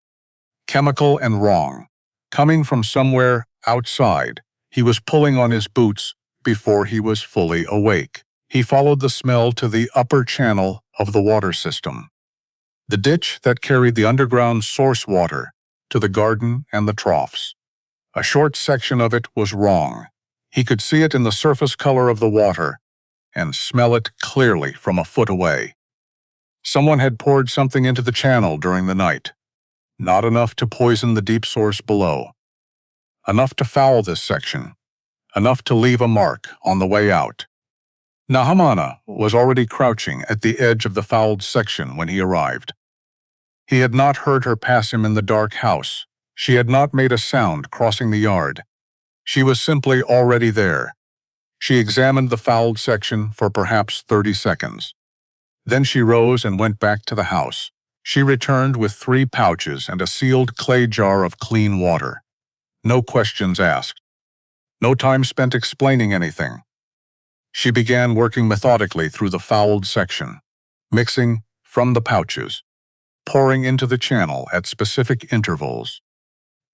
Chemical and wrong, coming from somewhere outside, He was pulling on his boots before he was fully awake. He followed the smell to the upper channel of the water system, the ditch that carried the underground source water to the garden and the troughs. A short section of it was wrong. He could see it in the surface color of the water and smell it clearly from a foot away. Someone had poured something into the channel during the night. Not enough to poison the deep source below. Enough to foul this section. Enough to leave a mark on the way out. Nahimana was already crouching at the edge of the fouled section when he arrived. He had not heard her pass him in the dark house. She had not made a sound crossing the yard. She was simply already there. She examined the fouled section for perhaps 30 seconds. Then she rose and went back to the house. She returned with 3 pouches and a sealed clay jar of clean water. No questions asked. No time spent explaining anything. She began working methodically through the fouled section, mixing from the pouches, pouring into the channel at specific intervals,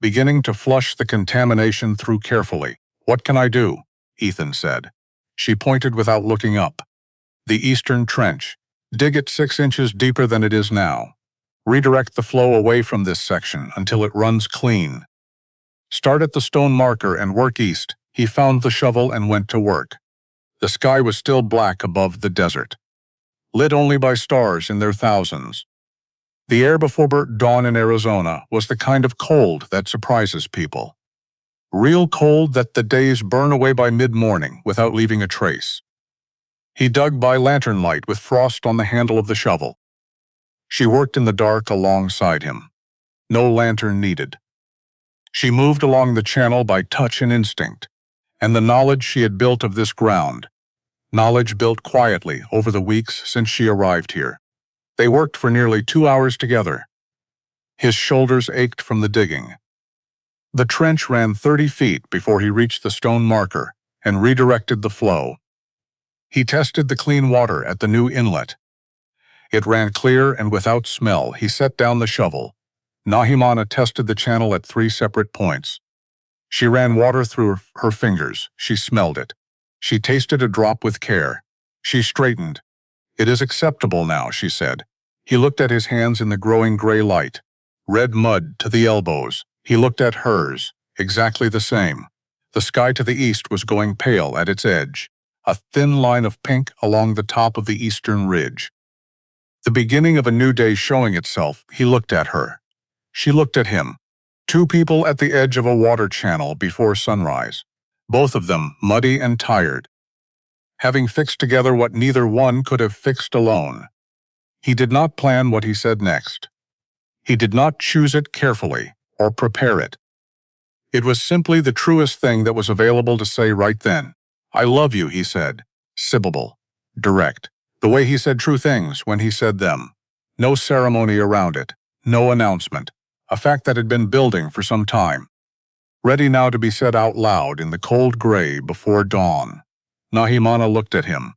beginning to flush the contamination through carefully. "What can I do?" Ethan said. She pointed without looking up. "The eastern trench. Dig it 6 inches deeper than it is now. Redirect the flow away from this section until it runs clean. Start at the stone marker and work east." He found the shovel and went to work. The sky was still black above the desert, lit only by stars in their thousands. The air before dawn in Arizona was the kind of cold that surprises people. Real cold that the days burn away by mid-morning without leaving a trace. He dug by lantern light with frost on the handle of the shovel. She worked in the dark alongside him. No lantern needed. She moved along the channel by touch and instinct, and the knowledge she had built of this ground, knowledge built quietly over the weeks since she arrived here. They worked for nearly 2 hours together. His shoulders ached from the digging. The trench ran 30 feet before he reached the stone marker and redirected the flow. He tested the clean water at the new inlet. It ran clear and without smell. He set down the shovel. Nahimana tested the channel at 3 separate points. She ran water through her fingers. She smelled it. She tasted a drop with care. She straightened. "It is acceptable now," she said. He looked at his hands in the growing gray light. Red mud to the elbows. He looked at hers, exactly the same. The sky to the east was going pale at its edge, a thin line of pink along the top of the eastern ridge. The beginning of a new day showing itself. He looked at her. She looked at him. 2 people at the edge of a water channel before sunrise, both of them muddy and tired, having fixed together what neither one could have fixed alone. He did not plan what he said next. He did not choose it carefully or prepare it. It was simply the truest thing that was available to say right then. "I love you," he said, sibilant, direct, the way he said true things when he said them. No ceremony around it, no announcement. A fact that had been building for some time, ready now to be said out loud in the cold gray before dawn. Nahimana looked at him.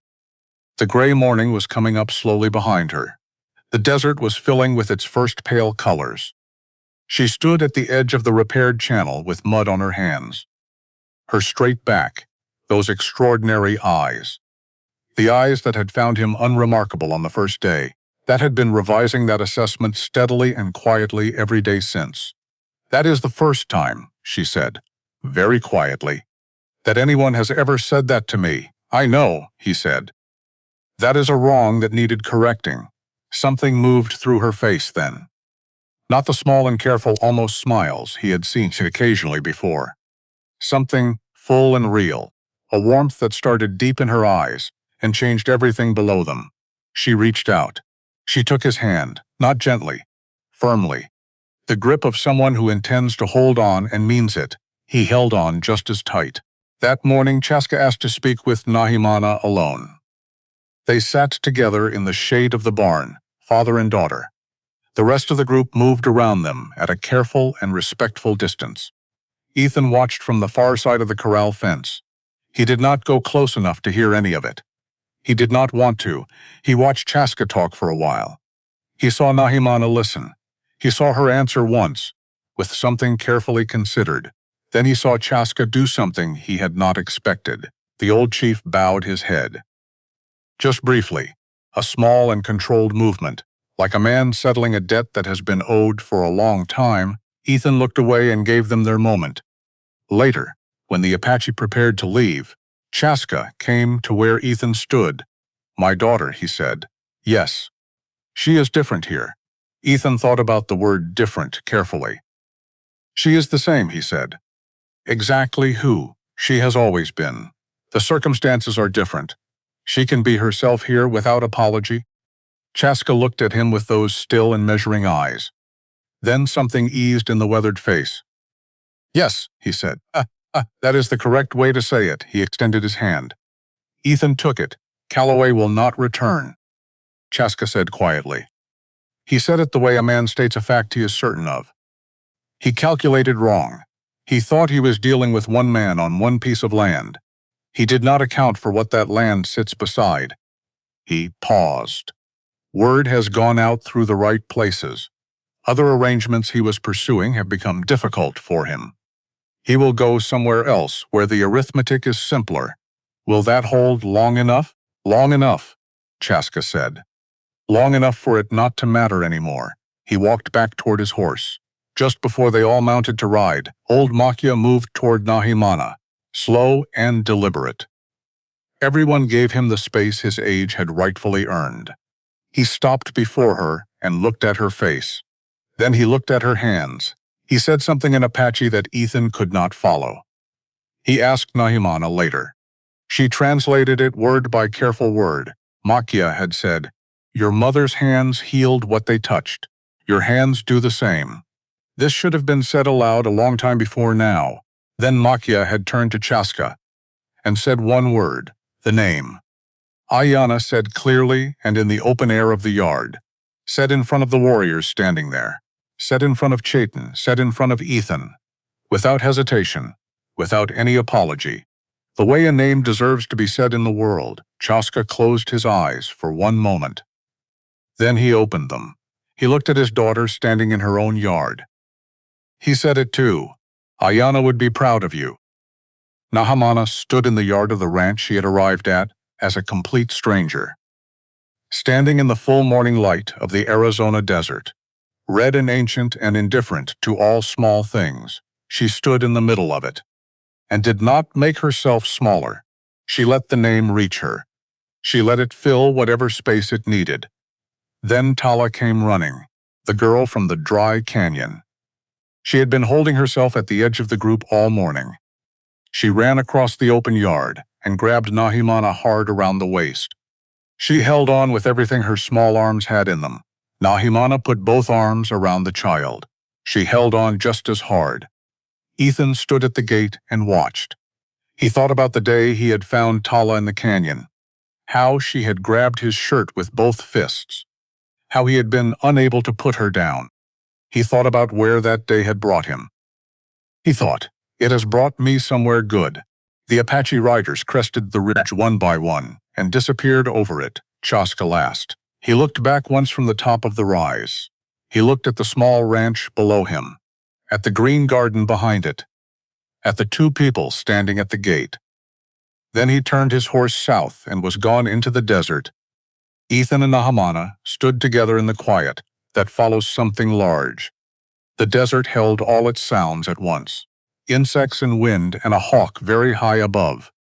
The gray morning was coming up slowly behind her. The desert was filling with its first pale colors. She stood at the edge of the repaired channel with mud on her hands. Her straight back, those extraordinary eyes. The eyes that had found him unremarkable on the first day, that had been revising that assessment steadily and quietly every day since. "That is the first time," she said, very quietly, "that anyone has ever said that to me." "I know," he said. "That is a wrong that needed correcting." Something moved through her face then. Not the small and careful almost smiles he had seen occasionally before. Something full and real, a warmth that started deep in her eyes and changed everything below them. She reached out. She took his hand, not gently, firmly. The grip of someone who intends to hold on and means it. He held on just as tight. That morning, Chaska asked to speak with Nahimana alone. They sat together in the shade of the barn, father and daughter. The rest of the group moved around them at a careful and respectful distance. Ethan watched from the far side of the corral fence. He did not go close enough to hear any of it. He did not want to. He watched Chaska talk for a while. He saw Nahimana listen. He saw her answer once, with something carefully considered. Then he saw Chaska do something he had not expected. The old chief bowed his head. Just briefly, a small and controlled movement. Like a man settling a debt that has been owed for a long time, Ethan looked away and gave them their moment. Later, when the Apache prepared to leave, Chaska came to where Ethan stood. "My daughter," he said. "Yes. She is different here." Ethan thought about the word different carefully. "She is the same," he said. "Exactly who she has always been. The circumstances are different. She can be herself here without apology." Chaska looked at him with those still and measuring eyes. Then something eased in the weathered face. "Yes," he said. That is the correct way to say it." He extended his hand. Ethan took it. "Calloway will not return," Chaska said quietly. He said it the way a man states a fact he is certain of. He calculated wrong. He thought he was dealing with one man on one piece of land. He did not account for what that land sits beside. He paused. Word has gone out through the right places. Other arrangements he was pursuing have become difficult for him. He will go somewhere else where the arithmetic is simpler. Will that hold long enough? Long enough, Chaska said. Long enough for it not to matter anymore. He walked back toward his horse. Just before they all mounted to ride, old Makya moved toward Nahimana, slow and deliberate. Everyone gave him the space his age had rightfully earned. He stopped before her and looked at her face. Then he looked at her hands. He said something in Apache that Ethan could not follow. He asked Nahimana later. She translated it word by careful word. Makya had said, "Your mother's hands healed what they touched. Your hands do the same." This should have been said aloud a long time before now. Then Makya had turned to Chaska and said one word, the name. Ayana said clearly and in the open air of the yard, said in front of the warriors standing there, said in front of Chaitan, said in front of Ethan, without hesitation, without any apology. The way a name deserves to be said in the world. Chaska closed his eyes for one moment. Then he opened them. He looked at his daughter standing in her own yard. He said it too. Ayana would be proud of you. Nahamana stood in the yard of the ranch she had arrived at as a complete stranger. Standing in the full morning light of the Arizona desert, red and ancient and indifferent to all small things, she stood in the middle of it, and did not make herself smaller. She let the name reach her. She let it fill whatever space it needed. Then Tala came running, the girl from the dry canyon. She had been holding herself at the edge of the group all morning. She ran across the open yard and grabbed Nahimana hard around the waist. She held on with everything her small arms had in them. Nahimana put both arms around the child. She held on just as hard. Ethan stood at the gate and watched. He thought about the day he had found Tala in the canyon, how she had grabbed his shirt with both fists, how he had been unable to put her down. He thought about where that day had brought him. He thought, "It has brought me somewhere good." The Apache riders crested the ridge one by one and disappeared over it. Chaska laughed. He looked back once from the top of the rise. He looked at the small ranch below him, at the green garden behind it, at the two people standing at the gate. Then he turned his horse south and was gone into the desert. Ethan and Nahamana stood together in the quiet that follows something large. The desert held all its sounds at once. Insects and wind and a hawk very high above.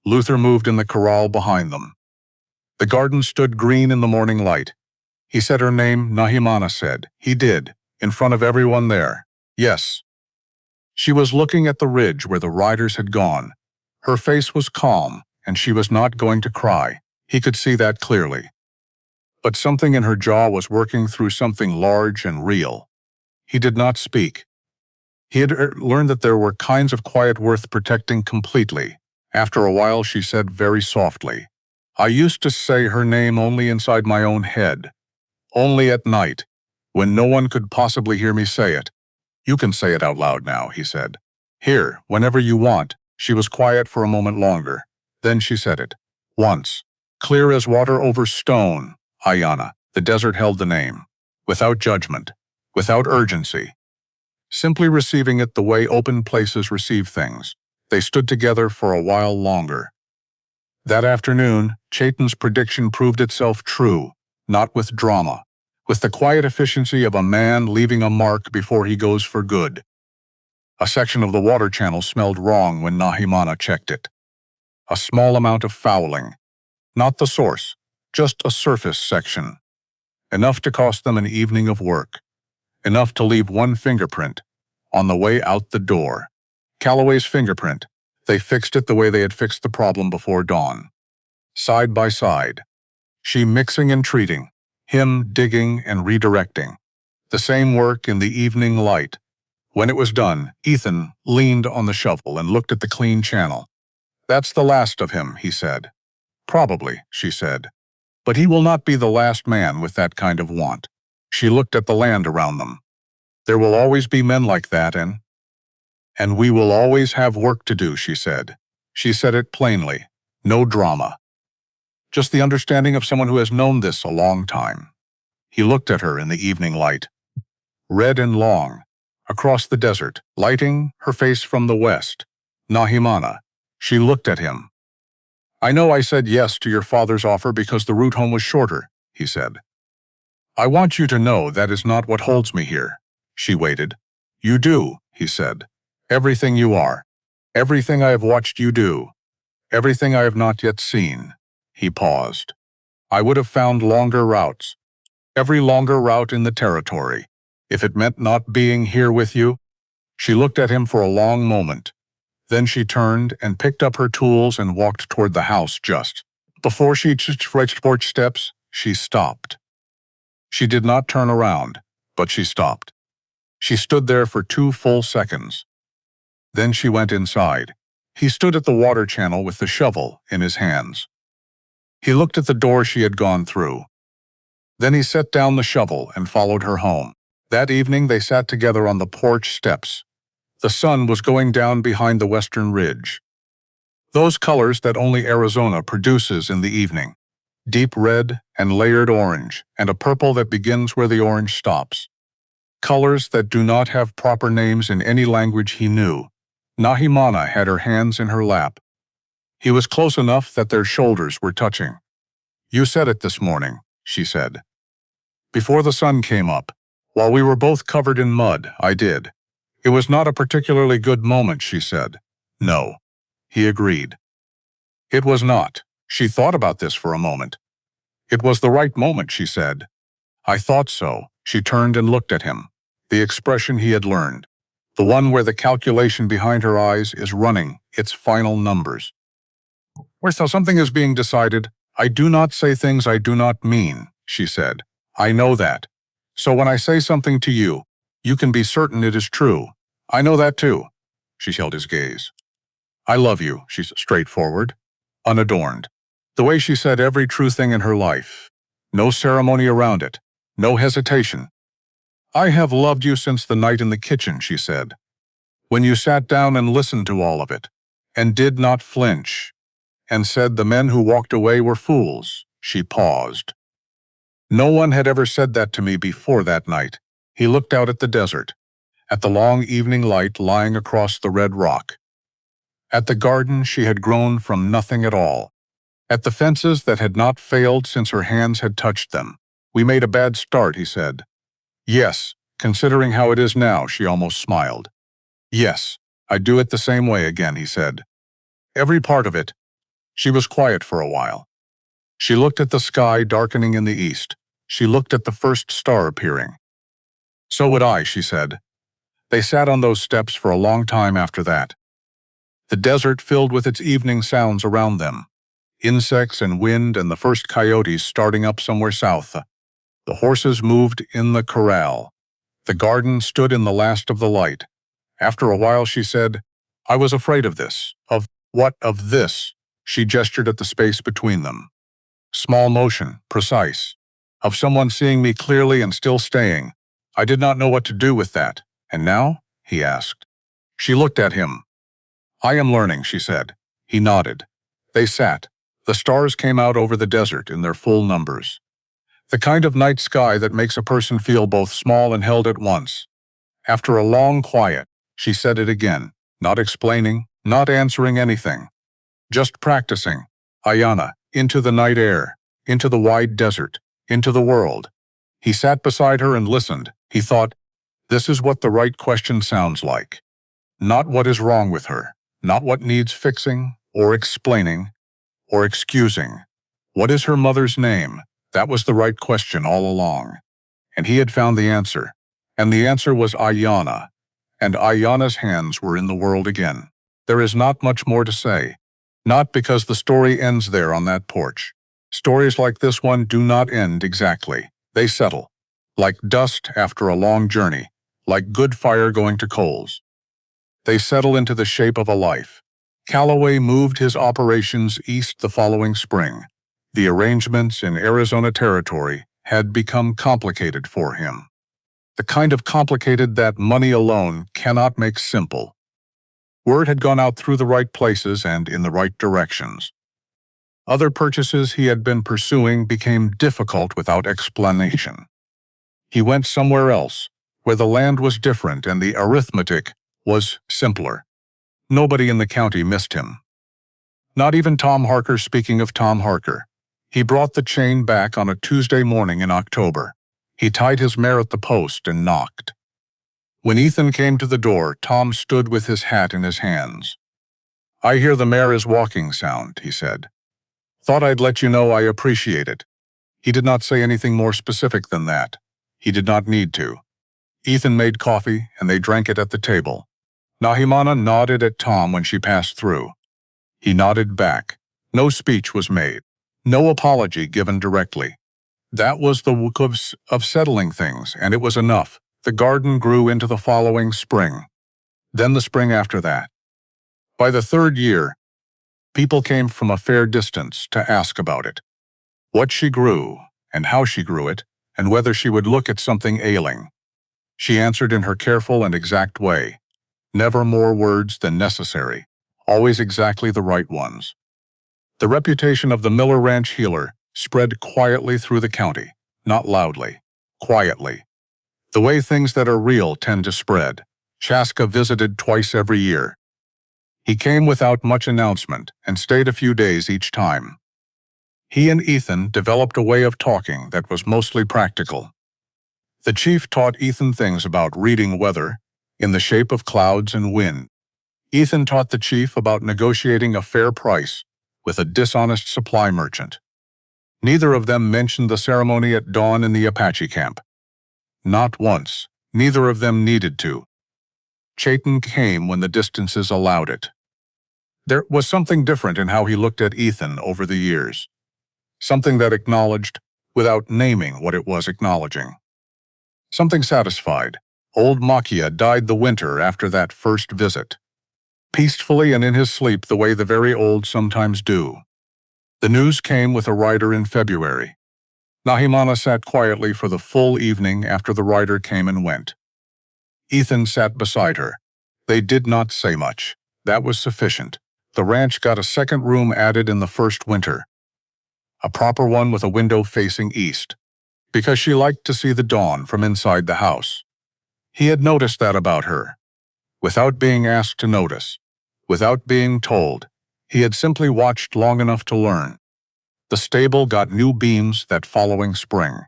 Luther moved in the corral behind them. The garden stood green in the morning light. He said her name, Nahimana said. He did, in front of everyone there. Yes. She was looking at the ridge where the riders had gone. Her face was calm, and she was not going to cry. He could see that clearly. But something in her jaw was working through something large and real. He did not speak. He had learned that there were kinds of quiet worth protecting completely. After a while, she said very softly, "I used to say her name only inside my own head. Only at night, when no one could possibly hear me say it. You can say it out loud now," he said. "Here, whenever you want." She was quiet for a moment longer. Then she said it. Once. Clear as water over stone. Ayana. The desert held the name. Without judgment. Without urgency. simply receiving it the way open places receive things. They stood together for a while longer. That afternoon, Chaitan's prediction proved itself true, not with drama, with the quiet efficiency of a man leaving a mark before he goes for good. A section of the water channel smelled wrong when Nahimana checked it. A small amount of fouling. Not the source, just a surface section. Enough to cost them an evening of work. Enough to leave one fingerprint on the way out the door. Calloway's fingerprint. They fixed it the way they had fixed the problem before dawn. Side by side. She mixing and treating. Him digging and redirecting. The same work in the evening light. When it was done, Ethan leaned on the shovel and looked at the clean channel. "That's the last of him," he said. "Probably," she said. "But he will not be the last man with that kind of want." She looked at the land around them. "There will always be men like that, and we will always have work to do," she said. She said it plainly. No drama. Just the understanding of someone who has known this a long time. He looked at her in the evening light. Red and long. Across the desert, lighting her face from the west. Nahimana. She looked at him. "I know I said yes to your father's offer because the route home was shorter," he said. "I want you to know that is not what holds me here." She waited. "You do," he said. "Everything you are. Everything I have watched you do. Everything I have not yet seen." He paused. "I would have found longer routes. Every longer route in the territory. If it meant not being here with you." She looked at him for a long moment. Then she turned and picked up her tools and walked toward the house just before she reached porch steps, she stopped. She did not turn around, but she stopped. She stood there for 2 full seconds. Then she went inside. He stood at the water channel with the shovel in his hands. He looked at the door she had gone through. Then he set down the shovel and followed her home. That evening they sat together on the porch steps. The sun was going down behind the western ridge. Those colors that only Arizona produces in the evening. Deep red and layered orange, and a purple that begins where the orange stops. Colors that do not have proper names in any language he knew. Nahimana had her hands in her lap. He was close enough that their shoulders were touching. "You said it this morning," she said. "Before the sun came up, while we were both covered in mud, I did. It was not a particularly good moment," she said. "No," he agreed. "It was not." She thought about this for a moment. "It was the right moment," she said. "I thought so." She turned and looked at him. The expression he had learned. The one where the calculation behind her eyes is running its final numbers. "Where something is being decided, I do not say things I do not mean," she said. "I know that. So when I say something to you, you can be certain it is true. I know that too." She held his gaze. "I love you," she's straightforward, unadorned. The way she said every true thing in her life. No ceremony around it. No hesitation. "I have loved you since the night in the kitchen," she said. "When you sat down and listened to all of it, and did not flinch, and said the men who walked away were fools." She paused. "No one had ever said that to me before that night." He looked out at the desert, at the long evening light lying across the red rock, at the garden she had grown from nothing at all, at the fences that had not failed since her hands had touched them. "We made a bad start," he said. "Yes, considering how it is now," she almost smiled. "Yes, I'd do it the same way again," he said. "Every part of it." She was quiet for a while. She looked at the sky darkening in the east. She looked at the first star appearing. "So would I," she said. They sat on those steps for a long time after that. The desert filled with its evening sounds around them. Insects and wind and the first coyotes starting up somewhere south. The horses moved in the corral. The garden stood in the last of the light. After a while she said, "I was afraid of this." "Of what of this?" She gestured at the space between them. Small motion, precise. "Of someone seeing me clearly and still staying. I did not know what to do with that." "And now?" he asked. She looked at him. "I am learning," she said. He nodded. They sat. The stars came out over the desert in their full numbers. The kind of night sky that makes a person feel both small and held at once. After a long quiet, she said it again, not explaining, not answering anything. Just practicing. Ayana, into the night air, into the wide desert, into the world. He sat beside her and listened. He thought, this is what the right question sounds like. Not what is wrong with her, not what needs fixing, or explaining, or excusing. What is her mother's name? That was the right question all along. And he had found the answer. And the answer was Ayana. And Ayana's hands were in the world again. There is not much more to say. Not because the story ends there on that porch. Stories like this one do not end exactly. They settle. Like dust after a long journey. Like good fire going to coals. They settle into the shape of a life. Calloway moved his operations east the following spring. The arrangements in Arizona Territory had become complicated for him. The kind of complicated that money alone cannot make simple. Word had gone out through the right places and in the right directions. Other purchases he had been pursuing became difficult without explanation. He went somewhere else, where the land was different and the arithmetic was simpler. Nobody in the county missed him. Not even Tom Harker. Speaking of Tom Harker, he brought the chain back on a Tuesday morning in October. He tied his mare at the post and knocked. When Ethan came to the door, Tom stood with his hat in his hands. "I hear the mare is walking sound," he said. "Thought I'd let you know I appreciate it." He did not say anything more specific than that. He did not need to. Ethan made coffee, and they drank it at the table. Nahimana nodded at Tom when she passed through. He nodded back. No speech was made. No apology given directly. That was the work of settling things, and it was enough. The garden grew into the following spring. Then the spring after that. By the third year, people came from a fair distance to ask about it. What she grew, and how she grew it, and whether she would look at something ailing. She answered in her careful and exact way. Never more words than necessary. Always exactly the right ones. The reputation of the Miller Ranch healer spread quietly through the county, not loudly, quietly. The way things that are real tend to spread. Chaska visited twice every year. He came without much announcement and stayed a few days each time. He and Ethan developed a way of talking that was mostly practical. The chief taught Ethan things about reading weather in the shape of clouds and wind. Ethan taught the chief about negotiating a fair price with a dishonest supply merchant. Neither of them mentioned the ceremony at dawn in the Apache camp. Not once. Neither of them needed to. Chayton came when the distances allowed it. There was something different in how he looked at Ethan over the years. Something that acknowledged, without naming what it was acknowledging. Something satisfied. Old Makia died the winter after that first visit. Peacefully and in his sleep the way the very old sometimes do. The news came with a rider in February. Nahimana sat quietly for the full evening after the rider came and went. Ethan sat beside her. They did not say much. That was sufficient. The ranch got a second room added in the first winter. A proper one with a window facing east, because she liked to see the dawn from inside the house. He had noticed that about her. Without being asked to notice, without being told, he had simply watched long enough to learn. The stable got new beams that following spring.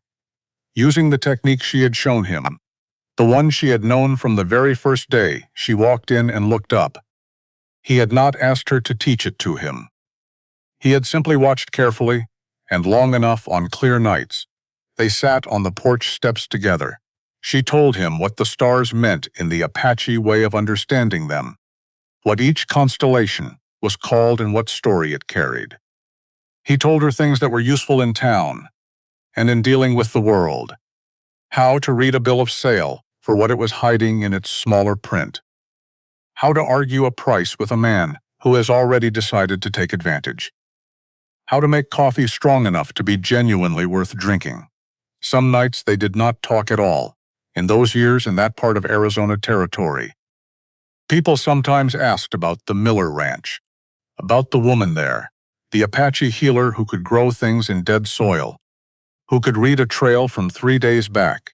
Using the technique she had shown him, the one she had known from the very first day she walked in and looked up. He had not asked her to teach it to him. He had simply watched carefully and long enough on clear nights. They sat on the porch steps together. She told him what the stars meant in the Apache way of understanding them, what each constellation was called and what story it carried. He told her things that were useful in town and in dealing with the world. How to read a bill of sale for what it was hiding in its smaller print. How to argue a price with a man who has already decided to take advantage. How to make coffee strong enough to be genuinely worth drinking. Some nights they did not talk at all. In those years in that part of Arizona Territory, people sometimes asked about the Miller Ranch, about the woman there, the Apache healer who could grow things in dead soil, who could read a trail from 3 days back,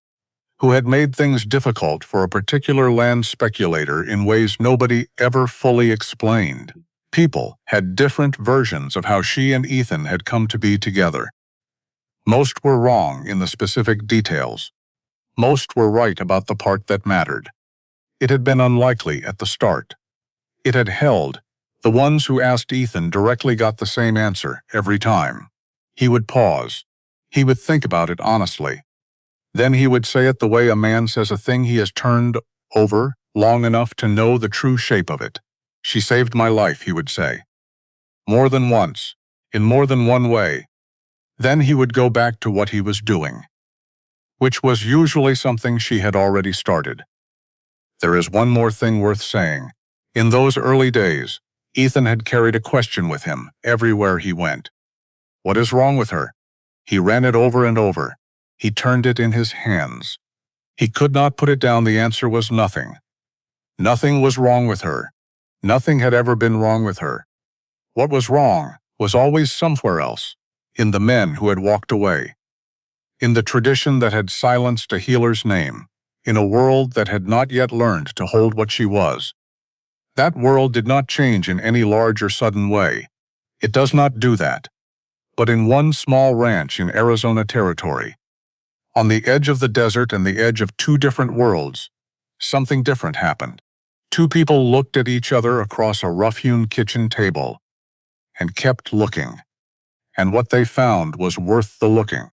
who had made things difficult for a particular land speculator in ways nobody ever fully explained. People had different versions of how she and Ethan had come to be together. Most were wrong in the specific details. Most were right about the part that mattered. It had been unlikely at the start. It had held. The ones who asked Ethan directly got the same answer every time. He would pause. He would think about it honestly. Then he would say it the way a man says a thing he has turned over long enough to know the true shape of it. "She saved my life," he would say. More than once, in more than one way. Then he would go back to what he was doing, which was usually something she had already started. There is one more thing worth saying. In those early days, Ethan had carried a question with him everywhere he went. What is wrong with her? He ran it over and over. He turned it in his hands. He could not put it down. The answer was nothing. Nothing was wrong with her. Nothing had ever been wrong with her. What was wrong was always somewhere else, in the men who had walked away, in the tradition that had silenced a healer's name, in a world that had not yet learned to hold what she was. That world did not change in any large or sudden way. It does not do that. But in one small ranch in Arizona territory, on the edge of the desert and the edge of two different worlds, something different happened. Two people looked at each other across a rough-hewn kitchen table and kept looking. And what they found was worth the looking.